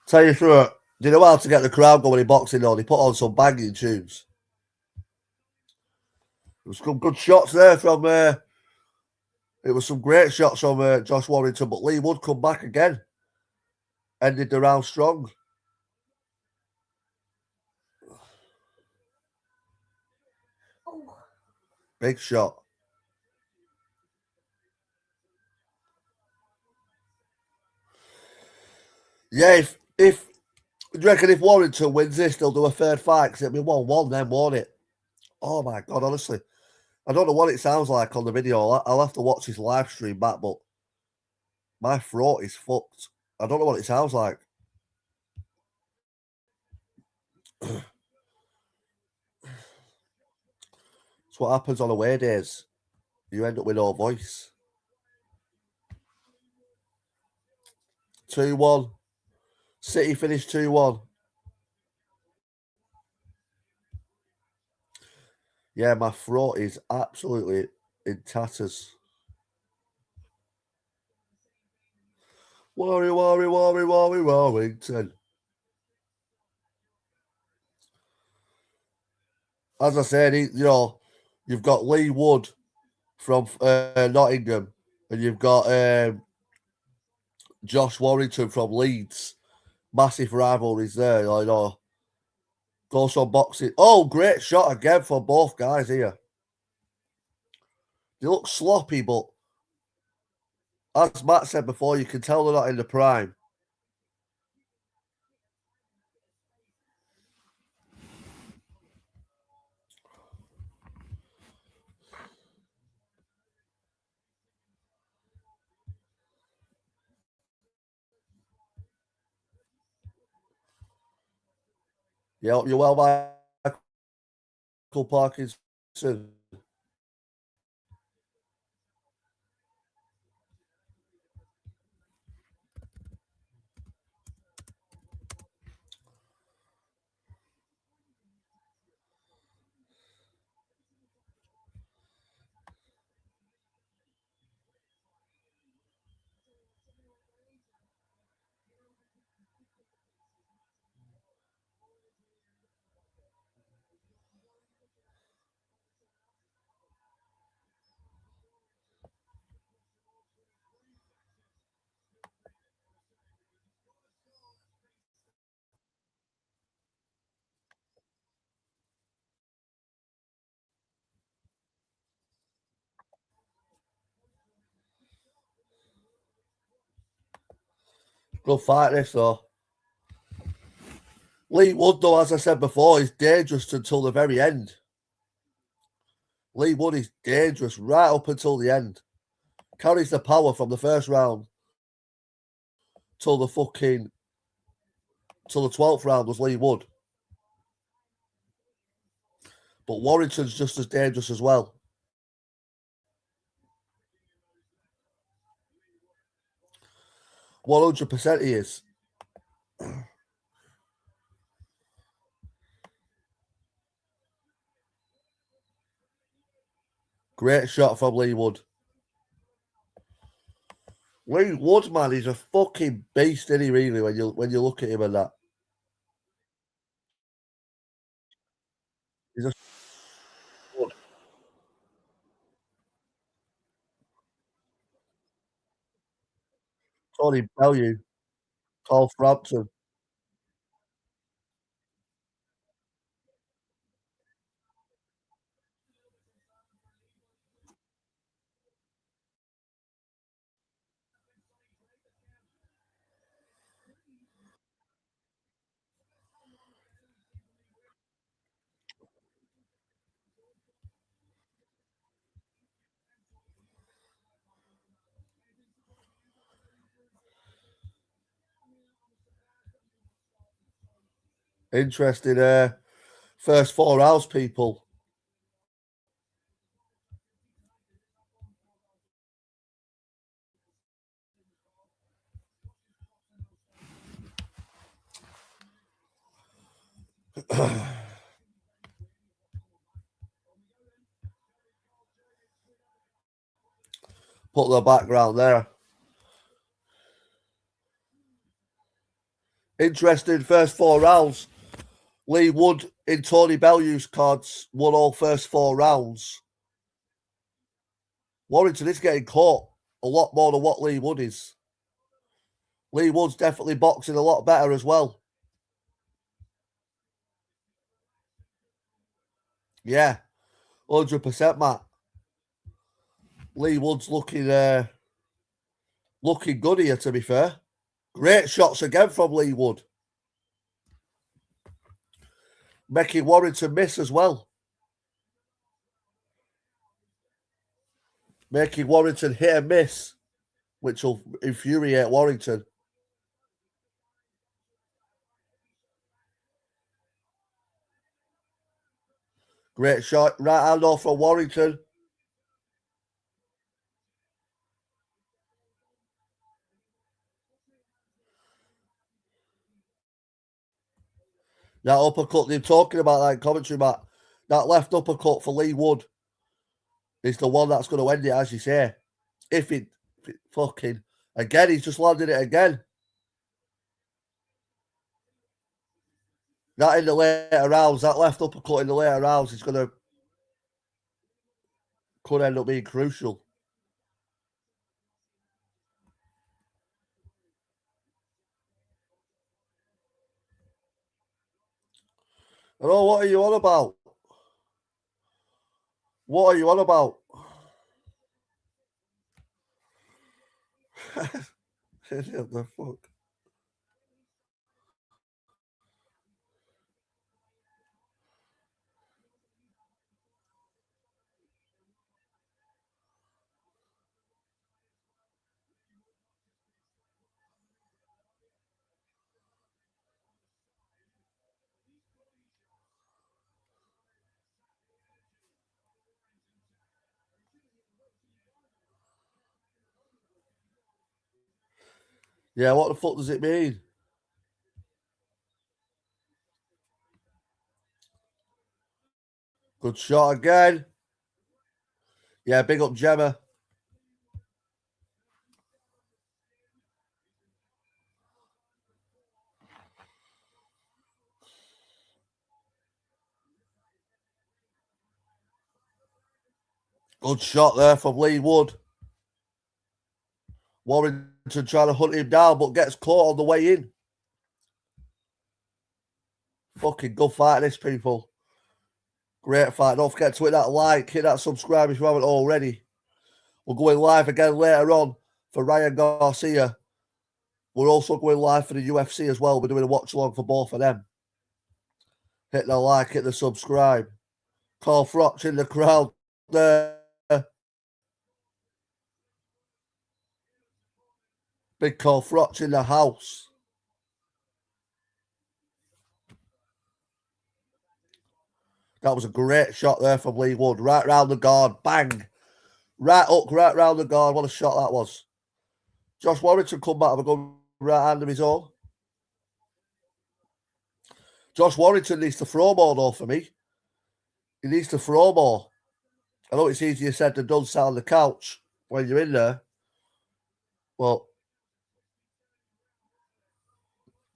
Tell you through it, do you know how to get the crowd going in boxing though? They put on some banging tunes. There was some good shots there from it was some great shots from Josh Warrington, but Lee Wood come back again. Ended the round strong. Big shot. Yeah, if do you reckon if Warrington wins this, they'll do a third fight because it'll be 1-1 then, won't it? Oh my god, honestly. I don't know what it sounds like on the video. I'll have to watch his live stream back, but my throat is fucked. I don't know what it sounds like. It's what happens on away days. You end up with no voice. 2-1. City finished 2-1. Yeah, my throat is absolutely in tatters. Warrington. As I said, you've got Lee Wood from Nottingham, and you've got Josh Warrington from Leeds. Massive rivalries there, you know. Goes on boxing. Oh, great shot again from both guys here. They look sloppy, but as Matt said before, you can tell they're not in the prime. Yeah, you're well, Michael Parkinson. Good fight, this though. Lee Wood, though, as I said before, is dangerous until the very end. Lee Wood is dangerous right up until the end. Carries the power from the first round till the 12th round was Lee Wood. But Warrington's just as dangerous as well. 100% he is. Great shot from Lee Wood. Lee Wood, man, he's a fucking beast, isn't he, really, when you look at him and that. Tony Bellew, Cole Frampton. Interesting. First four house people. Put the background there. Interesting first four rounds. Lee Wood in Tony Bellew's cards won all first four rounds. Warrington is getting caught a lot more than what Lee Wood is. Lee Wood's definitely boxing a lot better as well. Yeah, 100%, Matt. Lee Wood's looking good here, to be fair. Great shots again from Lee Wood. Making Warrington miss as well. Making Warrington hit and miss, which will infuriate Warrington. Great shot. Right hand off from Warrington. That uppercut they're talking about that in commentary, Matt. That left uppercut for Lee Wood is the one that's going to end it, as you say. If it fucking again, he's just landed it again. That in the later rounds, that left uppercut in the later rounds is could end up being crucial. Oh, what are you on about? What are you on about? The fuck? Yeah, what the fuck does it mean? Good shot again. Yeah, big up Gemma. Good shot there from Lee Wood. Warrington trying to hunt him down, but gets caught on the way in. Fucking good fight, this, people. Great fight. Don't forget to hit that like, hit that subscribe if you haven't already. We're going live again later on for Ryan Garcia. We're also going live for the UFC as well. We're doing a watch along for both of them. Hit the like, hit the subscribe. Carl Froch in the crowd there. Big Carl Froch in the house. That was a great shot there from Lee Wood. Right round the guard. Bang. Right hook, right round the guard. What a shot that was. Josh Warrington come back with a good right hand of his own. Josh Warrington needs to throw more, though, for me. He needs to throw more. I know it's easier said than done, sat on the couch when you're in there. Well,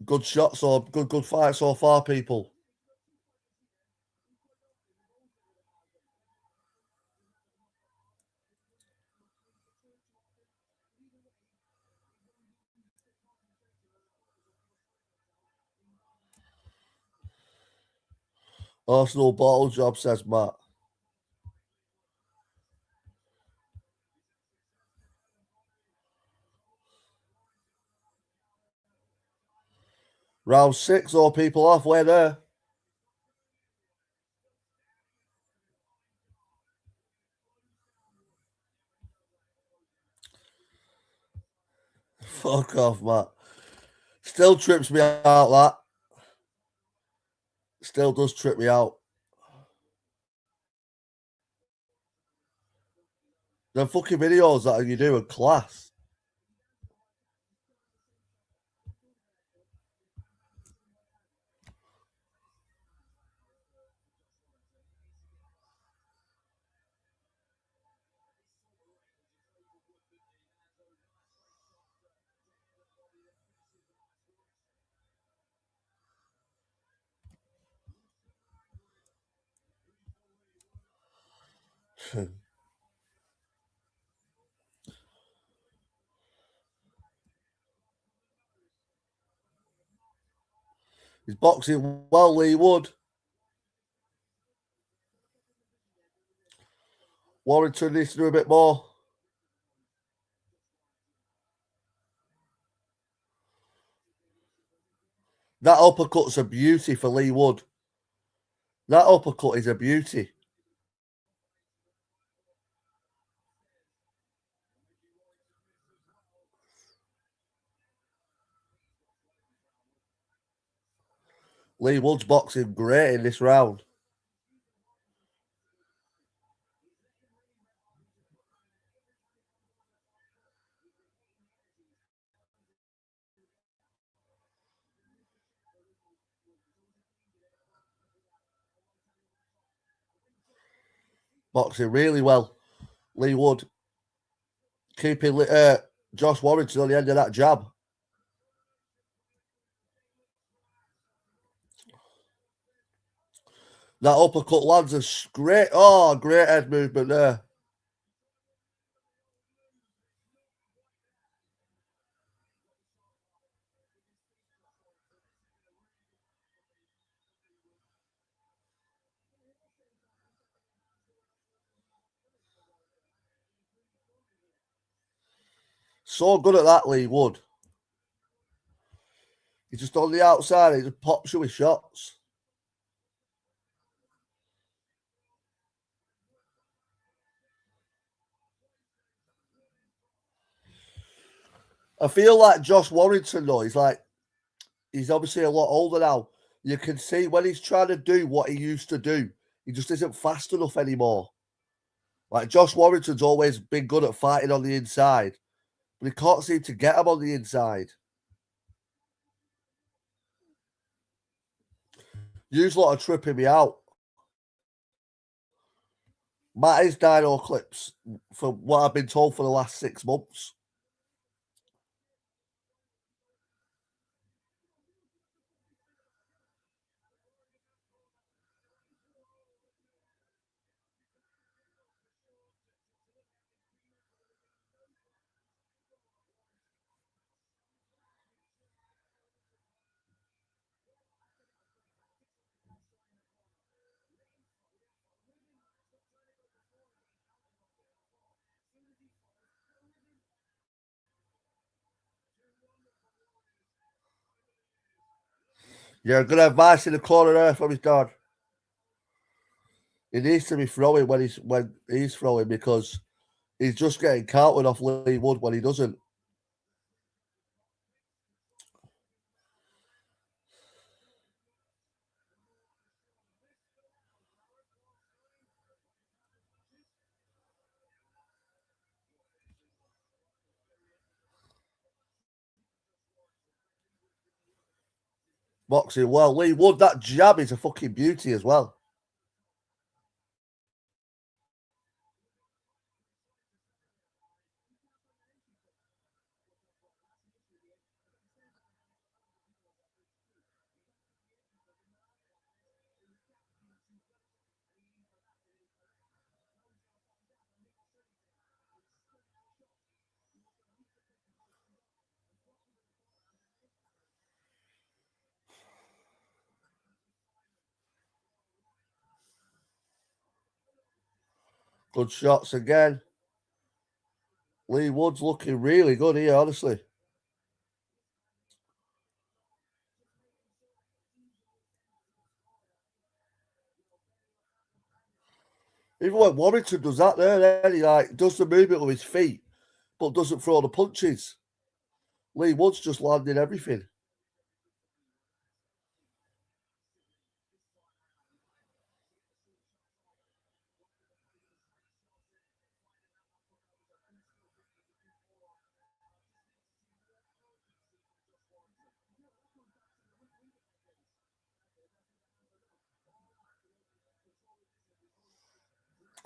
good shot, so good fight so far, people. Arsenal bottle job, says Matt. Round 6, all people halfway there. Fuck off, Matt. Still trips me out, that. Still does trip me out. The fucking videos that you do in class. He's boxing well, Lee Wood. Warrington needs to do a bit more. That uppercut's a beauty for Lee Wood. That uppercut is a beauty. Lee Wood's boxing great in this round. Boxing really well. Lee Wood keeping Josh Warrington on the end of that jab. That uppercut lands a great head movement there. So good at that, Lee Wood. He's just on the outside. He just pops you with shots. I feel like Josh Warrington, though, he's obviously a lot older now. You can see when he's trying to do what he used to do, he just isn't fast enough anymore. Like Josh Warrington's always been good at fighting on the inside, but he can't seem to get him on the inside. Use a lot of tripping me out. Matty's Dino clips, from what I've been told for the last 6 months. Yeah, good advice in the corner there from his dad. He needs to be throwing when he's throwing because he's just getting countered off Lee Wood when he doesn't. Boxing well. Lee Wood, that jab is a fucking beauty as well. Good shots again. Lee Wood's looking really good here, honestly. Even when Warrington does that then he like does the movement with his feet, but doesn't throw the punches. Lee Wood's just landing everything.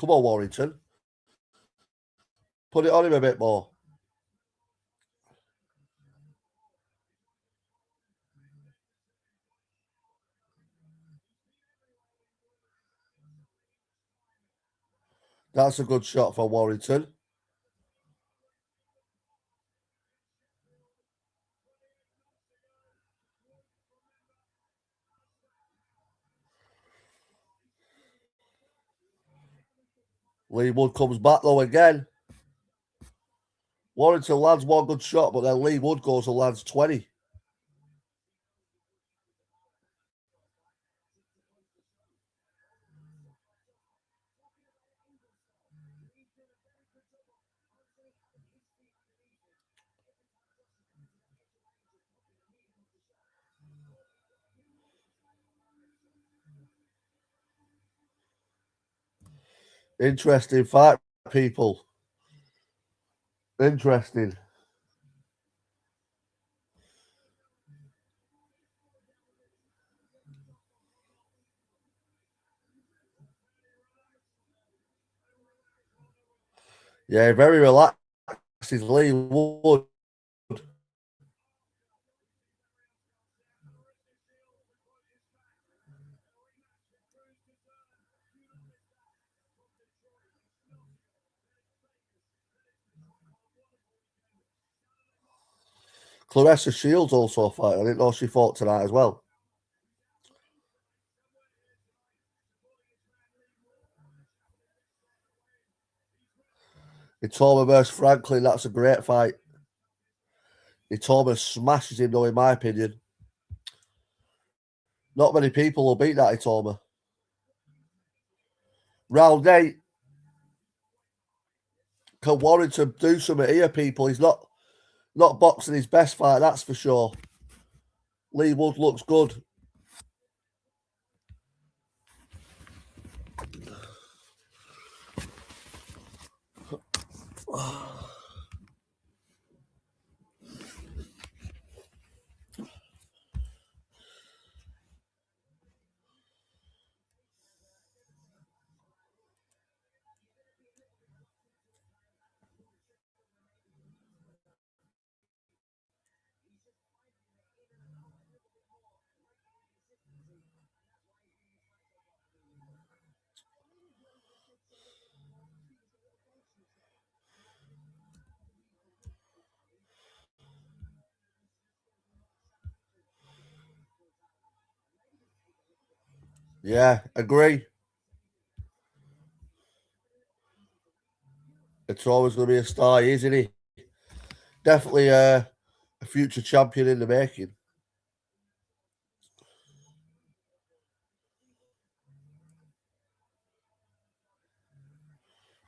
Come on, Warrington. Put it on him a bit more. That's a good shot for Warrington. Lee Wood comes back though again. Warrington lands one good shot, but then Lee Wood goes and lands 20. Interesting fight, people. Interesting. Yeah, very relaxed is Lee Wood. Clarissa Shields also a fighter. I didn't know she fought tonight as well. Itoma versus Franklin, that's a great fight. Itoma smashes him though, in my opinion. Not many people will beat that Itoma. Round 8. Can Warrington do something here, people? He's not boxing his best fight, that's for sure. Lee Wood looks good. Yeah, agree. It's always going to be a star, isn't he? Definitely a future champion in the making.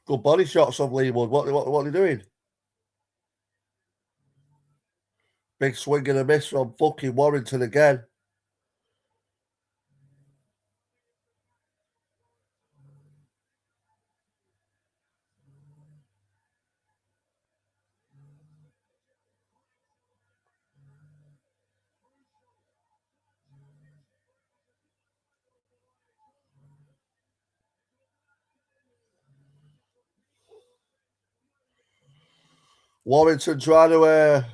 Good body shots of Lee Wood. What are they doing? Big swing and a miss from fucking Warrington again. Warrington trying to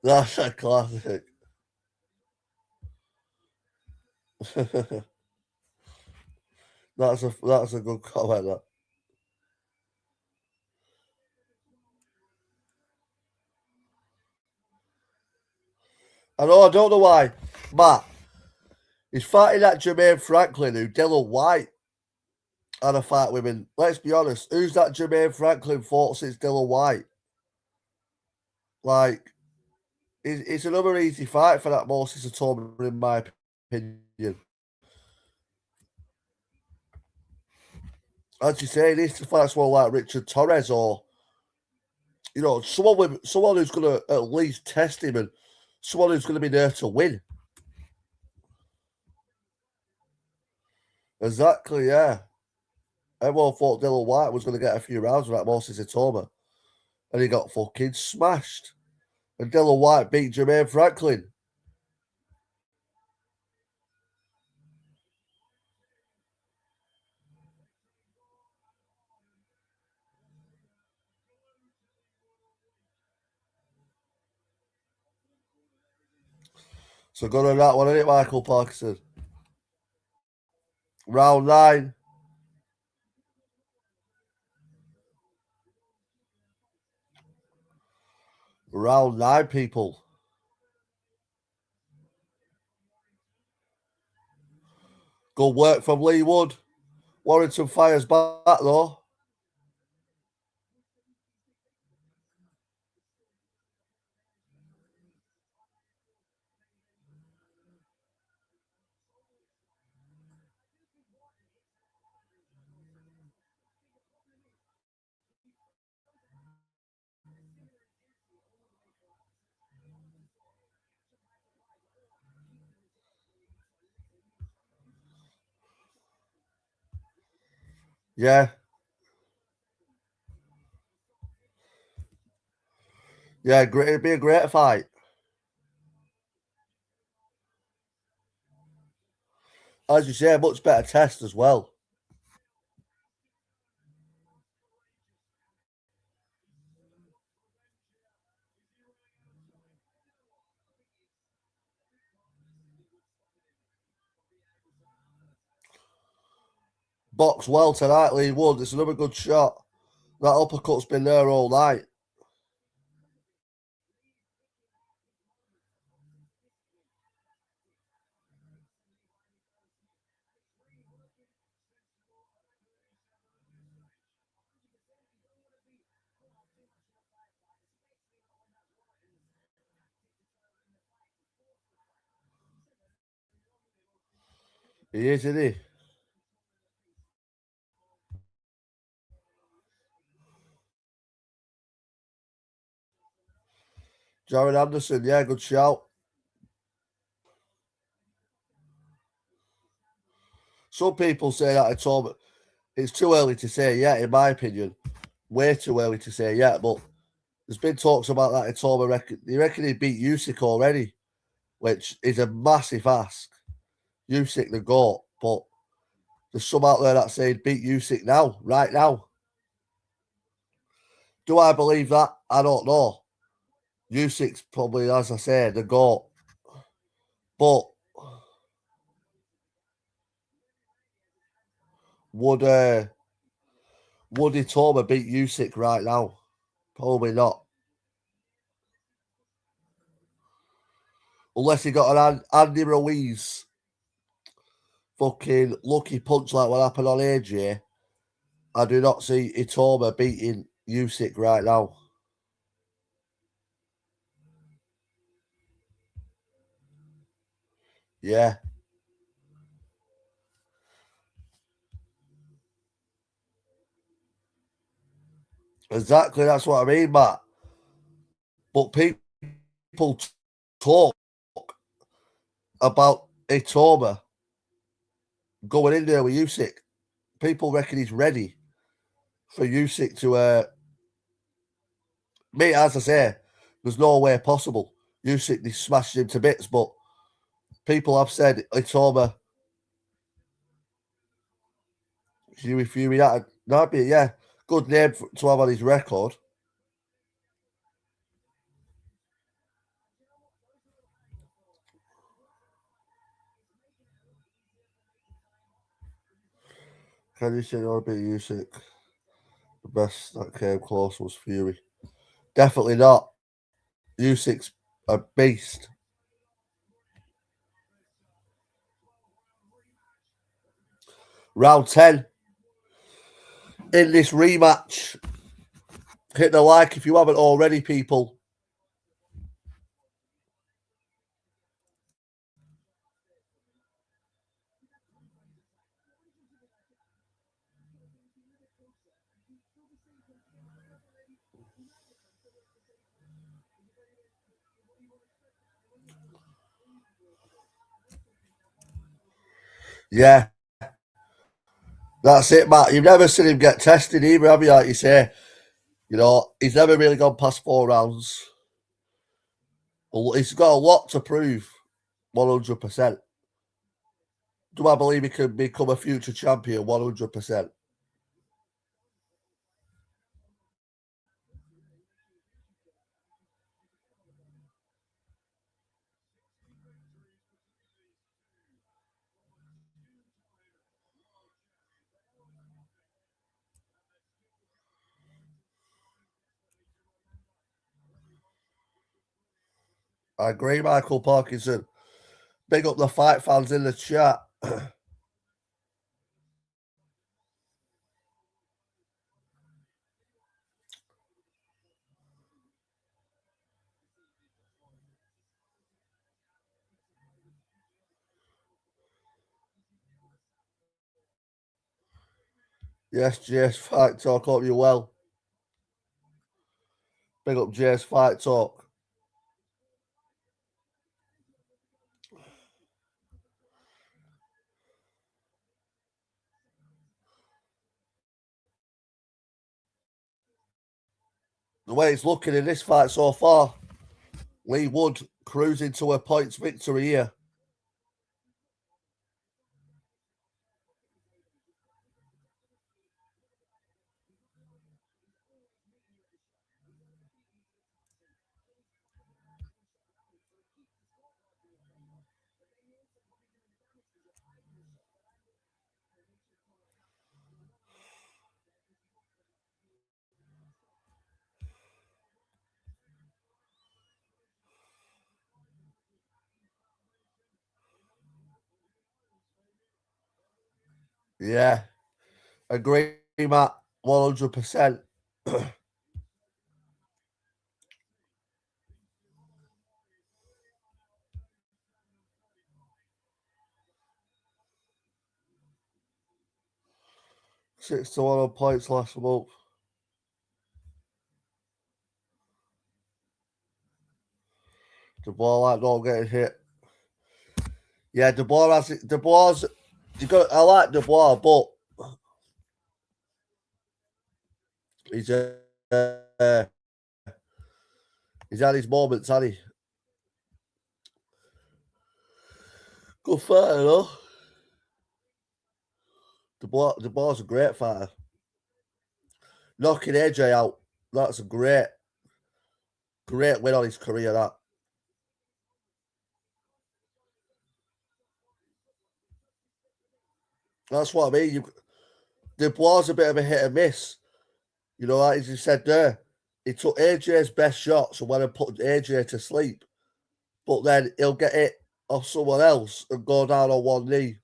That's a classic. That's a good comment. That. I know. I don't know why, Matt. He's fighting that Jermaine Franklin who Dylan White had a fight with him. Let's be honest. Who's that Jermaine Franklin fought since Dylan White? Like, it's another easy fight for that Moses Atoma, in my opinion. As you say, he needs to fight someone like Richard Torres or, you know, someone who's going to at least test him and someone who's going to be there to win. Exactly, yeah. Everyone thought Dylan White was going to get a few rounds with that Moses Atoma, and he got fucking smashed. And Dylan White beat Jermaine Franklin. So good on that one, isn't it, Michael Parkinson? Round 9. Round 9, people. Good work from Lee Wood. Warrington fires back, though. Yeah. Yeah, it'd be a great fight. As you say, a much better test as well. Box well tonight, Lee Wood. It's another good shot. That uppercut's been there all night. He is, isn't he? Jared Anderson, yeah, good shout. Some people say that it's too early to say yet, in my opinion. Way too early to say yet, but there's been talks about that Atoma. They reckon he beat Usyk already, which is a massive ask. Usyk the GOAT, but there's some out there that say beat Usyk now, right now. Do I believe that? I don't know. Usyk's probably, as I said, the GOAT. But would Atoma beat Usyk right now? Probably not. Unless he got an Andy Ruiz fucking lucky punch like what happened on AJ, I do not see Itoma beating Usyk right now. Yeah. Exactly, that's what I mean, Matt. But people talk about Itoma going in there with Usyk. People reckon he's ready for Usyk to me, as I say, there's no way possible. Usyk they smashed him to bits, but people have said Itoma Fury that that'd be yeah, good name to have on his record. Can you say you want to beat Usyk? The best that came close was Fury. Definitely not. Usyk's a beast. Round 10. In this rematch. Hit the like if you haven't already, people. Yeah. That's it, Matt. You've never seen him get tested either, have you? Like you say. You know, he's never really gone past 4 rounds. He's got a lot to prove, 100%. Do I believe he could become a future champion? 100%. I agree, Michael Parkinson. Big up the fight fans in the chat. Yes, JS Fight Talk. Hope you well. Big up JS Fight Talk. The way it's looking in this fight so far, Lee Wood cruising to a points victory here. Yeah, agree, Matt. 100%. 6-1 on points last month. The ball like not getting hit. Yeah, Dubois has Dubois. I like Dubois, but he's he's had his moments, hasn't he? Good fighter, though. Dubois a great fighter. Knocking AJ out. That's a great win on his career, that. That's what I mean. Dubois a bit of a hit and miss. You know, like as you said there, he took AJ's best shots and went and put AJ to sleep. But then he'll get it off someone else and go down on one knee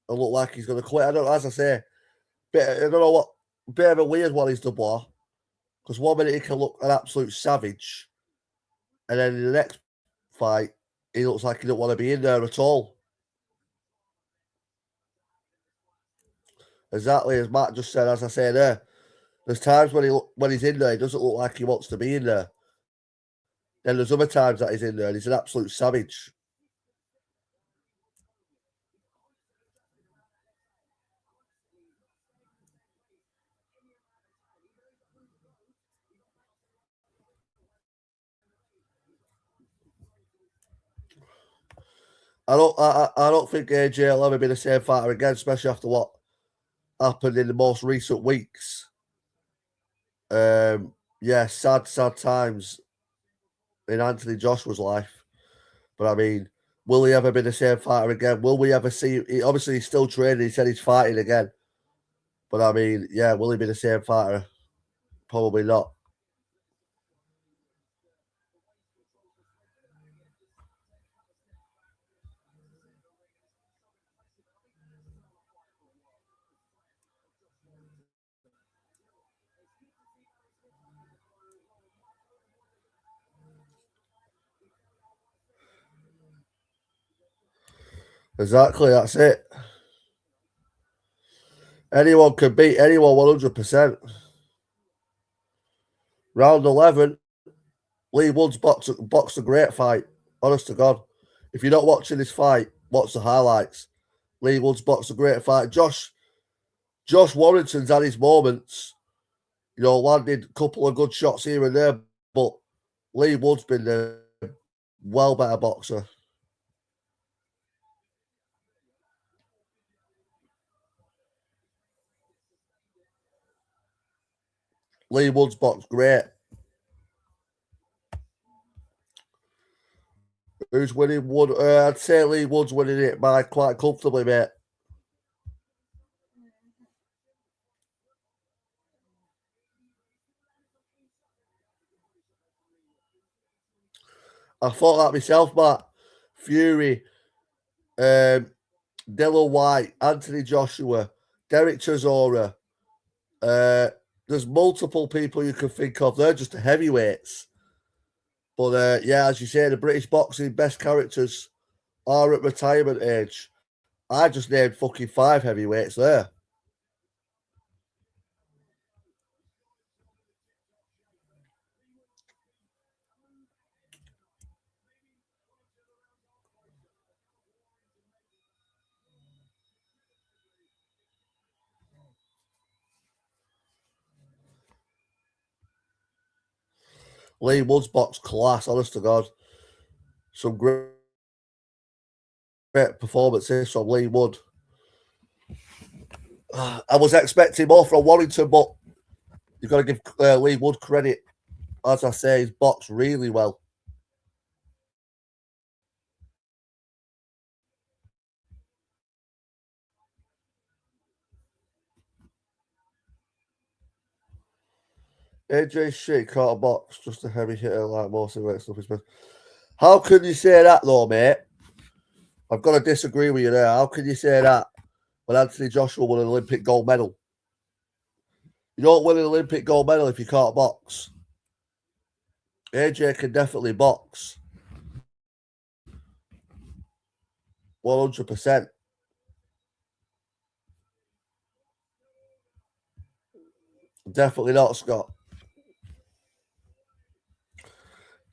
and look like he's going to quit. I don't know, as I say, I don't know what, bit of a weird one is Dubois. Because 1 minute he can look an absolute savage. And then in the next fight, he looks like he don't want to be in there at all. Exactly as Matt just said, as I say there. There's times when he's in there, he doesn't look like he wants to be in there. Then there's other times that he's in there and he's an absolute savage. I don't think AJ will ever be the same fighter again, especially after what happened in the most recent weeks. Yeah, sad times in Anthony Joshua's life. But I mean, will he ever be the same fighter again? Will we ever see? Obviously, he's still training. He said he's fighting again. But I mean, yeah, will he be the same fighter? Probably not. Exactly, that's it. Anyone can beat anyone 100%. Round 11, Lee Wood's boxed a great fight. Honest to God. If you're not watching this fight, watch the highlights. Lee Wood's boxed a great fight. Josh Warrington's had his moments. You know, landed a couple of good shots here and there, but Lee Wood's been a well better boxer. Lee Wood's boxed great. Who's winning Wood? I'd say Lee Wood's winning it by quite comfortably, mate. I thought that myself, Matt. Fury, Dylan White, Anthony Joshua, Derek Chisora. There's multiple people you can think of. They're just the heavyweights. But yeah, as you say, the British boxing best characters are at retirement age. I just named fucking 5 heavyweights there. Lee Wood's box class, honest to God. Some great performances from Lee Wood. I was expecting more from Warrington, but you've got to give Lee Wood credit. As I say, he's boxed really well. AJ shit can't box, just a heavy hitter like most of the stuff is. How can you say that though, mate? I've got to disagree with you there. How can you say that when Anthony Joshua won an Olympic gold medal? You don't win an Olympic gold medal if you can't box. AJ can definitely box. 100%. Definitely not, Scott.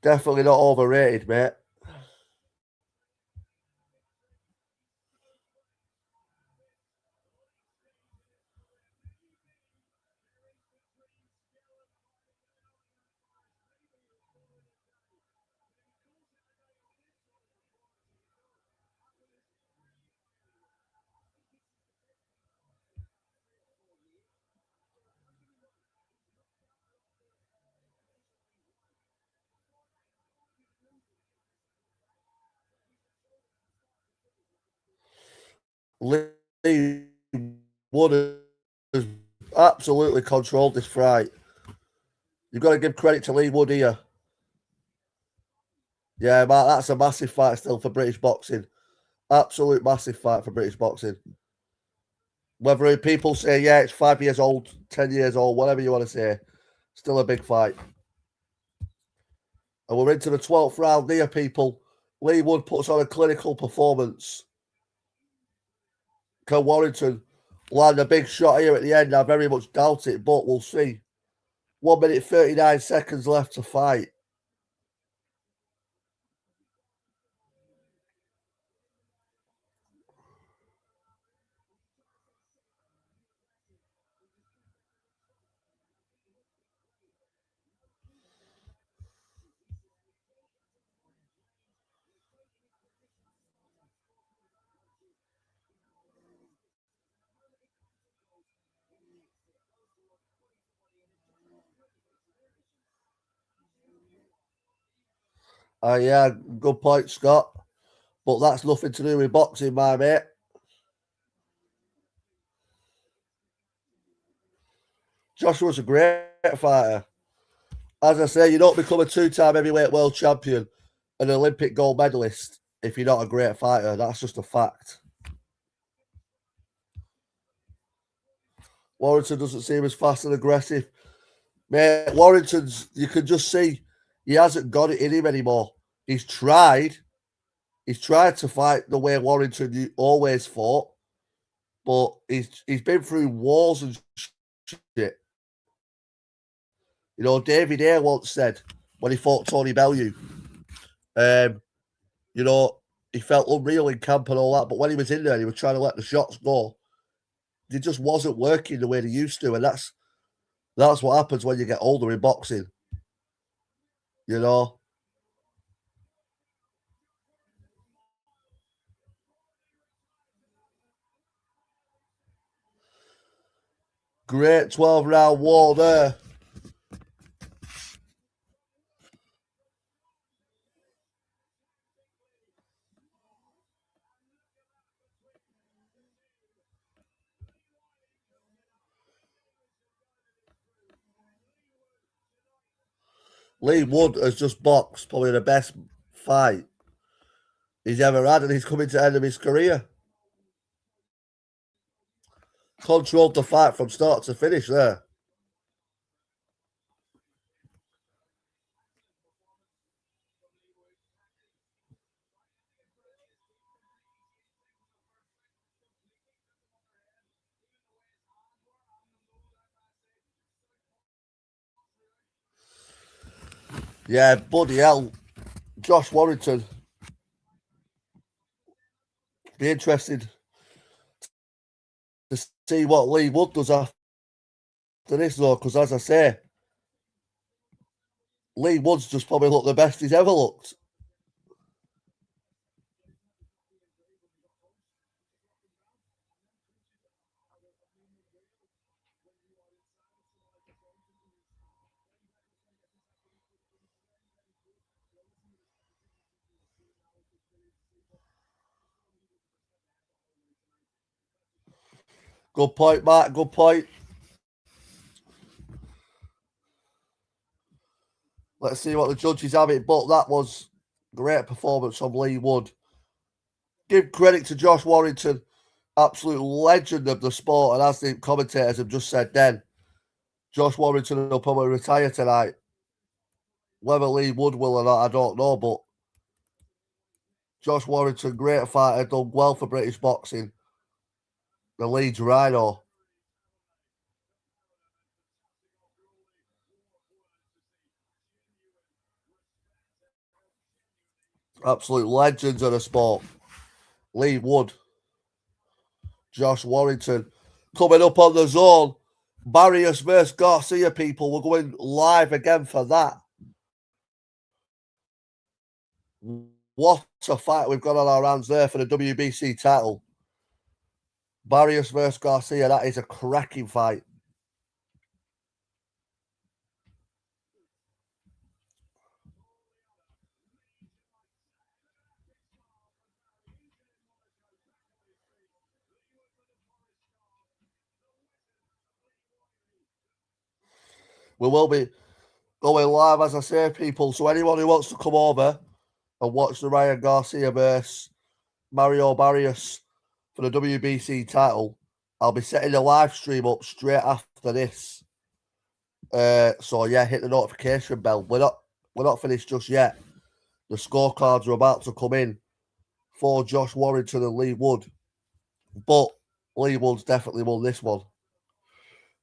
Definitely not overrated, mate. Lee Wood has absolutely controlled this fight. You've got to give credit to Lee Wood here. Yeah, Matt, that's a massive fight still for British boxing. Absolute massive fight for British boxing. Whether people say, yeah, it's 5 years old, 10 years old, whatever you want to say, still a big fight. And we're into the 12th round here, people. Lee Wood puts on a clinical performance. Can Warrington land a big shot here at the end? I very much doubt it, but we'll see. 1 minute 39 seconds left to fight. Yeah, good point, Scott. But that's nothing to do with boxing, my mate. Joshua's a great fighter. As I say, you don't become a two-time heavyweight world champion, an Olympic gold medalist, if you're not a great fighter. That's just a fact. Warrington doesn't seem as fast and aggressive. Mate, Warrington's, you can just see he hasn't got it in him anymore. He's tried. He's tried to fight the way Warrington always fought, but he's been through wars and shit. You know, David Hay once said when he fought Tony Bellew, you know, he felt unreal in camp and all that, but when he was in there, he was trying to let the shots go. It just wasn't working the way they used to, and that's what happens when you get older in boxing. You know. Great 12-round war there. Lee Wood has just boxed probably the best fight he's ever had, and he's coming to the end of his career. Controlled the fight from start to finish there. Yeah, bloody hell. Josh Warrington. Be interested to see what Lee Wood does after this, though, because as I say, Lee Wood's just probably looked the best he's ever looked. Good point, Mark. Good point. Let's see what the judges have it, but that was great performance from Lee Wood. Give credit to Josh Warrington, absolute legend of the sport, and as the commentators have just said then, Josh Warrington will probably retire tonight. Whether Lee Wood will or not, I don't know, but Josh Warrington, great fighter, done well for British boxing. The Leeds Rhino. Absolute legends of the sport. Lee Wood, Josh Warrington. Coming up on the zone, Barrios versus Garcia, people. We're going live again for that. What a fight we've got on our hands there for the WBC title. Barrios versus Garcia, that is a cracking fight. We will be going live, as I say, people. So anyone who wants to come over and watch the Ryan Garcia versus Mario Barrios for the WBC title, I'll be setting a live stream up straight after this. So yeah, hit the notification bell. We're not finished just yet. The scorecards are about to come in for Josh Warrington and Lee Wood, but Lee Wood's definitely won this one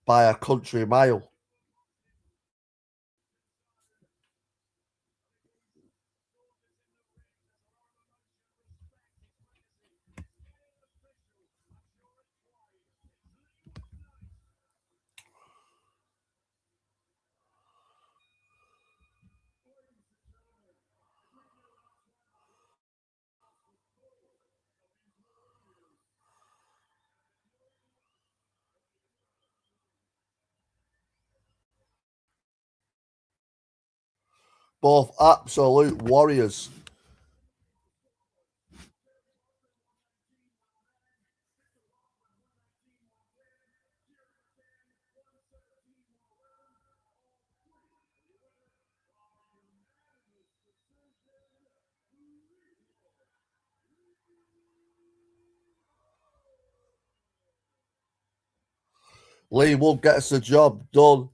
by a country mile. Both absolute warriors. Lee Wood gets the job done.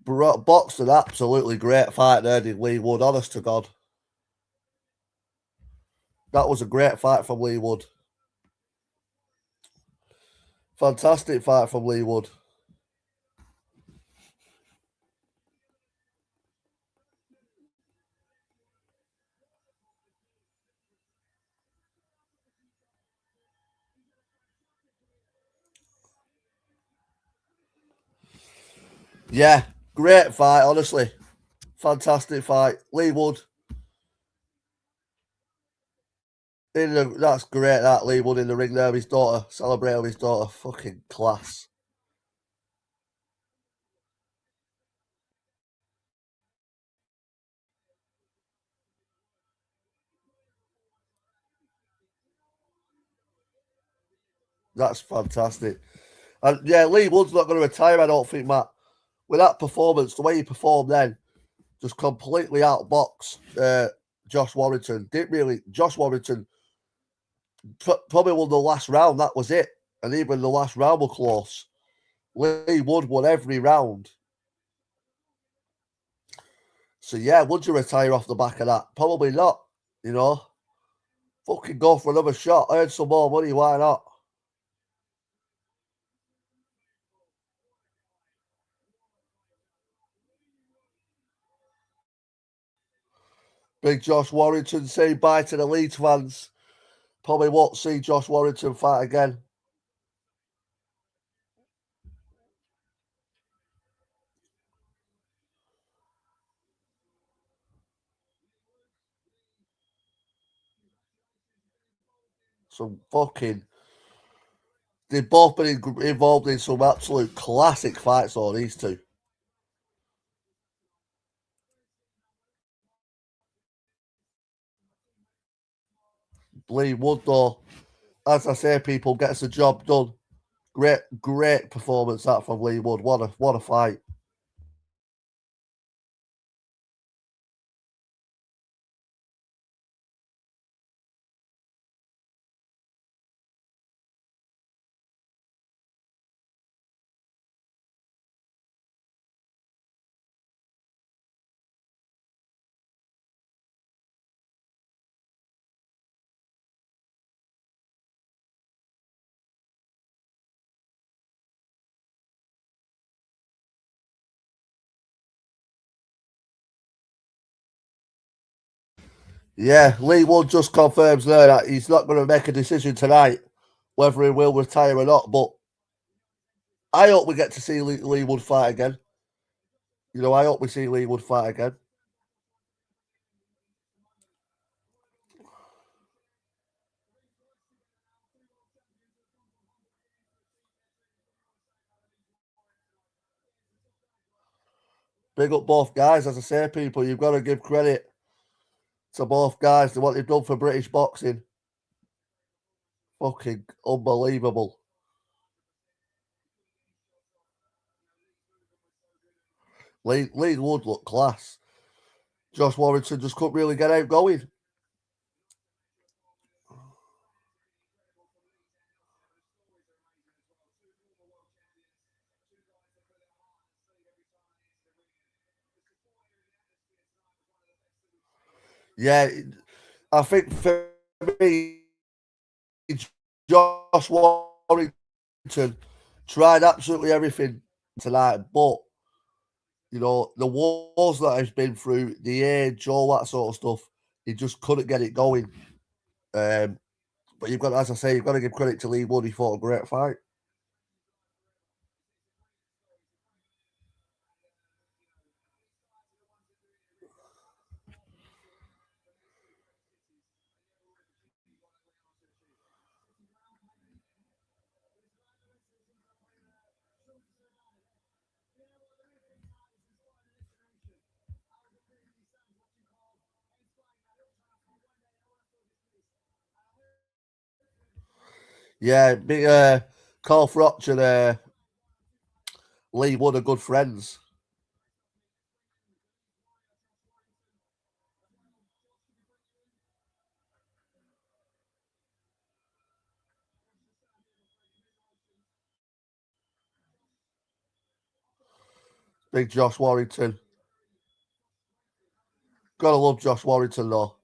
Boxed an absolutely great fight there, did Lee Wood, honest to God. That was a great fight from Lee Wood. Fantastic fight from Lee Wood. Yeah, great fight, honestly. Fantastic fight. Lee Wood. That's great, that Lee Wood in the ring there with his daughter. Celebrating with his daughter. Fucking class. That's fantastic. And yeah, Lee Wood's not going to retire, I don't think, Matt. With that performance, the way he performed then, just completely outboxed Josh Warrington. Didn't really. Josh Warrington probably won the last round. That was it. And even the last round was close. Lee Wood won every round. So yeah, would you retire off the back of that? Probably not. You know, fucking go for another shot. Earn some more money. Why not? Big Josh Warrington saying bye to the Leeds fans. Probably won't see Josh Warrington fight again. Some fucking. They've both been involved in some absolute classic fights, all these two. Lee Wood, though, as I say, people gets the job done. Great performance that from Lee Wood. What a fight. Yeah, Lee Wood just confirms there that he's not going to make a decision tonight whether he will retire or not. But I hope we get to see Lee Wood fight again. You know, I hope we see Lee Wood fight again. Big up both guys, as I say, people. You've got to give credit to both guys to what they've done for British boxing. Fucking unbelievable. Lee Wood looked class. Josh Warrington just couldn't really get out going. Yeah, I think for me, Josh Warrington tried absolutely everything tonight, but you know, the wars that he's been through, the age, all that sort of stuff, he just couldn't get it going. Um, but you've got, as I say, you've got to give credit to Lee Wood. He fought a great fight. Yeah, big Carl Froch and Lee Wood are good friends. Big Josh Warrington. Gotta love Josh Warrington though.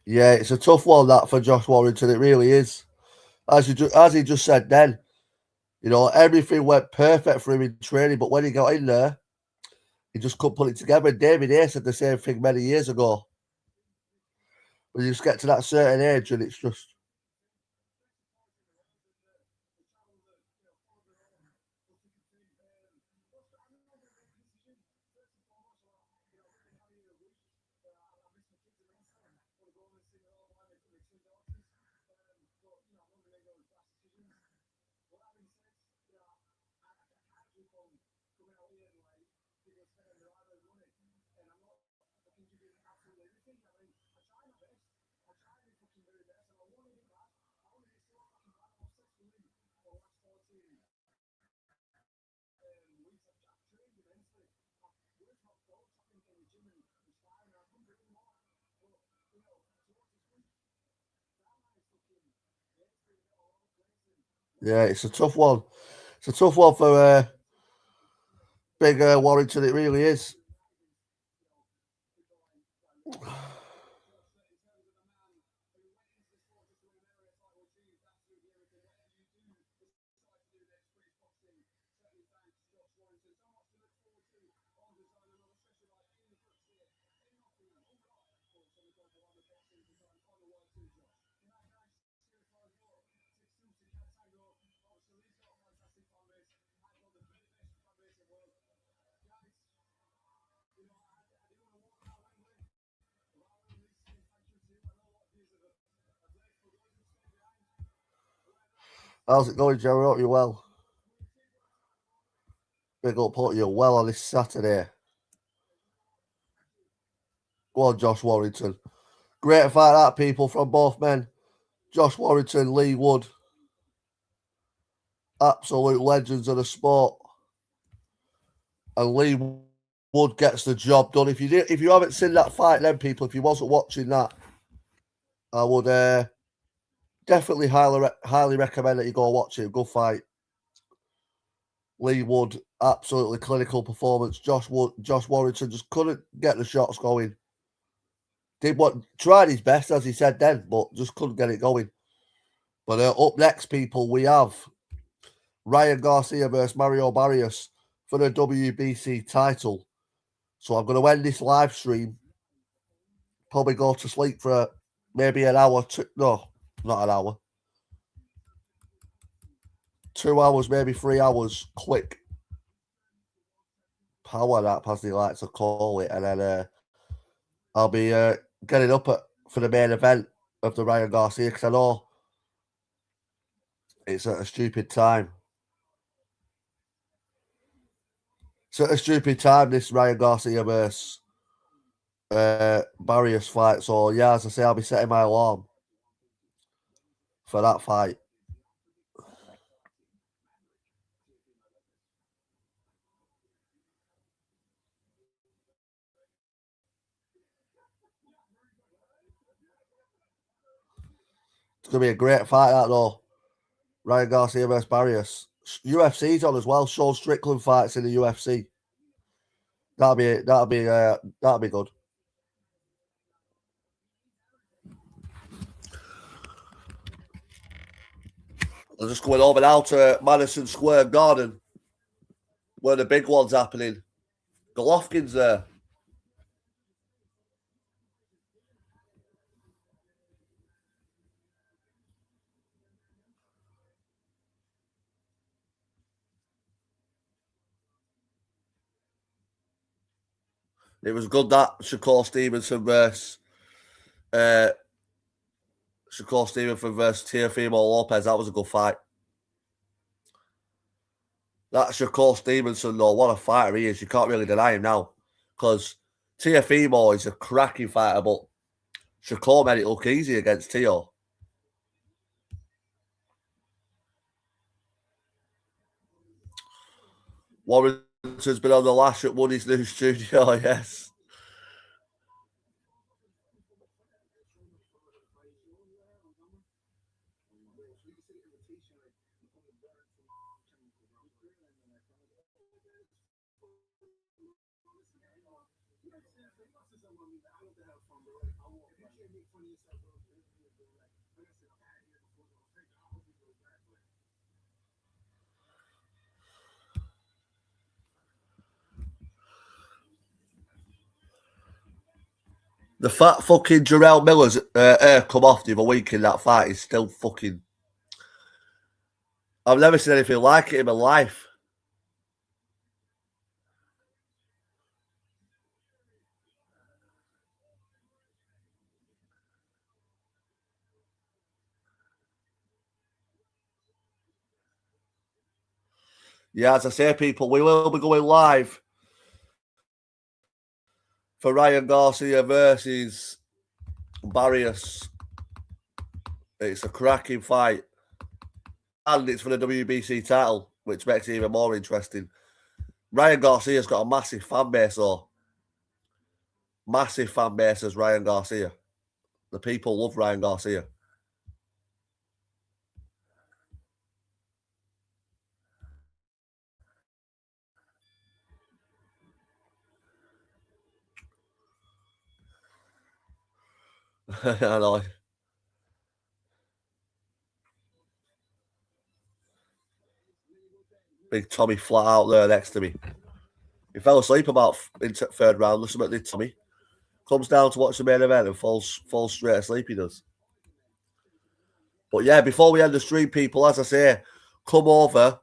Yeah, it's a tough one that for Josh Warrington. It really is. As he just said then, you know, everything went perfect for him in training, but when he got in there, he just couldn't put it together. And David A said the same thing many years ago. When you just get to that certain age, and it's just. Yeah, it's a tough one. It's a tough one for big Warrington. It really is. How's it going, Jerry? Hope you're well. Big up, hope you're well on this Saturday. Go on, Josh Warrington. Great fight that, people, from both men. Josh Warrington, Lee Wood. Absolute legends of the sport. And Lee Wood gets the job done. If you haven't seen that fight, then people, if you wasn't watching that, I would definitely highly recommend that you go watch it. Good fight. Lee Wood, absolutely clinical performance. Josh Warrington just couldn't get the shots going. Tried his best, as he said then, but just couldn't get it going. But up next, people, we have Ryan Garcia versus Mario Barrios for the WBC title. So I'm going to end this live stream. Probably go to sleep for maybe an hour. No, not an hour. 2 hours, maybe 3 hours. Quick power nap, as they like to call it, and then I'll be getting up for the main event of the Ryan Garcia because I know it's at a stupid time. It's at a stupid time, this Ryan Garcia versus Barrios fight. So, yeah, as I say, I'll be setting my alarm for that fight. It's going to be a great fight, that, though. Ryan Garcia versus Barrios. UFC's on as well. Sean Strickland fights in the UFC. That'll be good. I'm just going over now to Madison Square Garden, where the big one's happening. Golovkin's there. It was good that Shakur Stevenson versus Teofimo Lopez. That was a good fight. That Shakur Stevenson, though, what a fighter he is. You can't really deny him now. Because Teofimo is a cracking fighter, but Shakur made it look easy against Teo. Warrington's been on the lash at Woody's new studio, yes. The fat fucking Jarrell Miller's hair come off the other week in that fight is still fucking... I've never seen anything like it in my life. Yeah, as I say, people, we will be going live for Ryan Garcia versus Barrios. It's a cracking fight. And it's for the WBC title, which makes it even more interesting. Ryan Garcia's got a massive fan base, though. Massive fan base as Ryan Garcia. The people love Ryan Garcia. I know. Big Tommy flat out there next to me. He fell asleep about in third round. Listen what did Tommy. Comes down to watch the main event and falls straight asleep, he does. But yeah, before we end the stream, people, as I say, come over.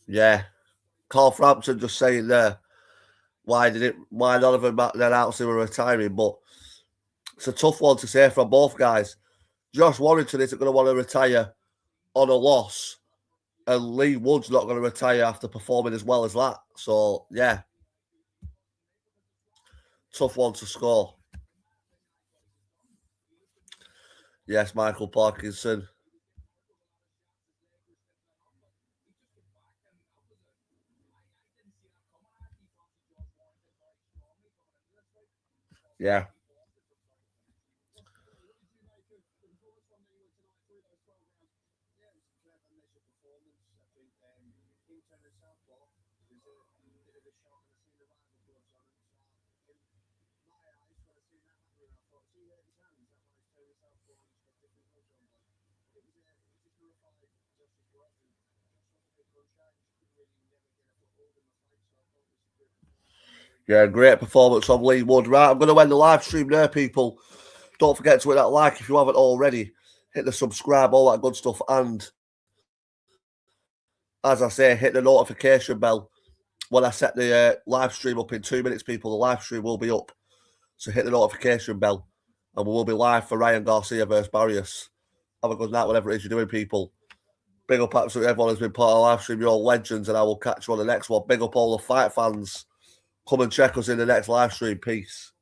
Yeah. Carl Frampton just saying there, why none of them announced they were retiring? But it's a tough one to say from both guys. Josh Warrington isn't going to want to retire on a loss, and Lee Wood's not going to retire after performing as well as that. So, yeah. Tough one to score. Yes, Michael Parkinson. Yeah. Yeah, great performance from Lee Wood. Right, I'm going to end the live stream there, people. Don't forget to hit that like if you haven't already. Hit the subscribe, all that good stuff. And as I say, hit the notification bell. When I set the live stream up in 2 minutes, people, the live stream will be up. So hit the notification bell. And we will be live for Ryan Garcia versus Barrios. Have a good night, whatever it is you're doing, people. Big up absolutely everyone who's been part of the live stream. You're all legends, and I will catch you on the next one. Big up all the fight fans. Come and check us in the next live stream. Peace.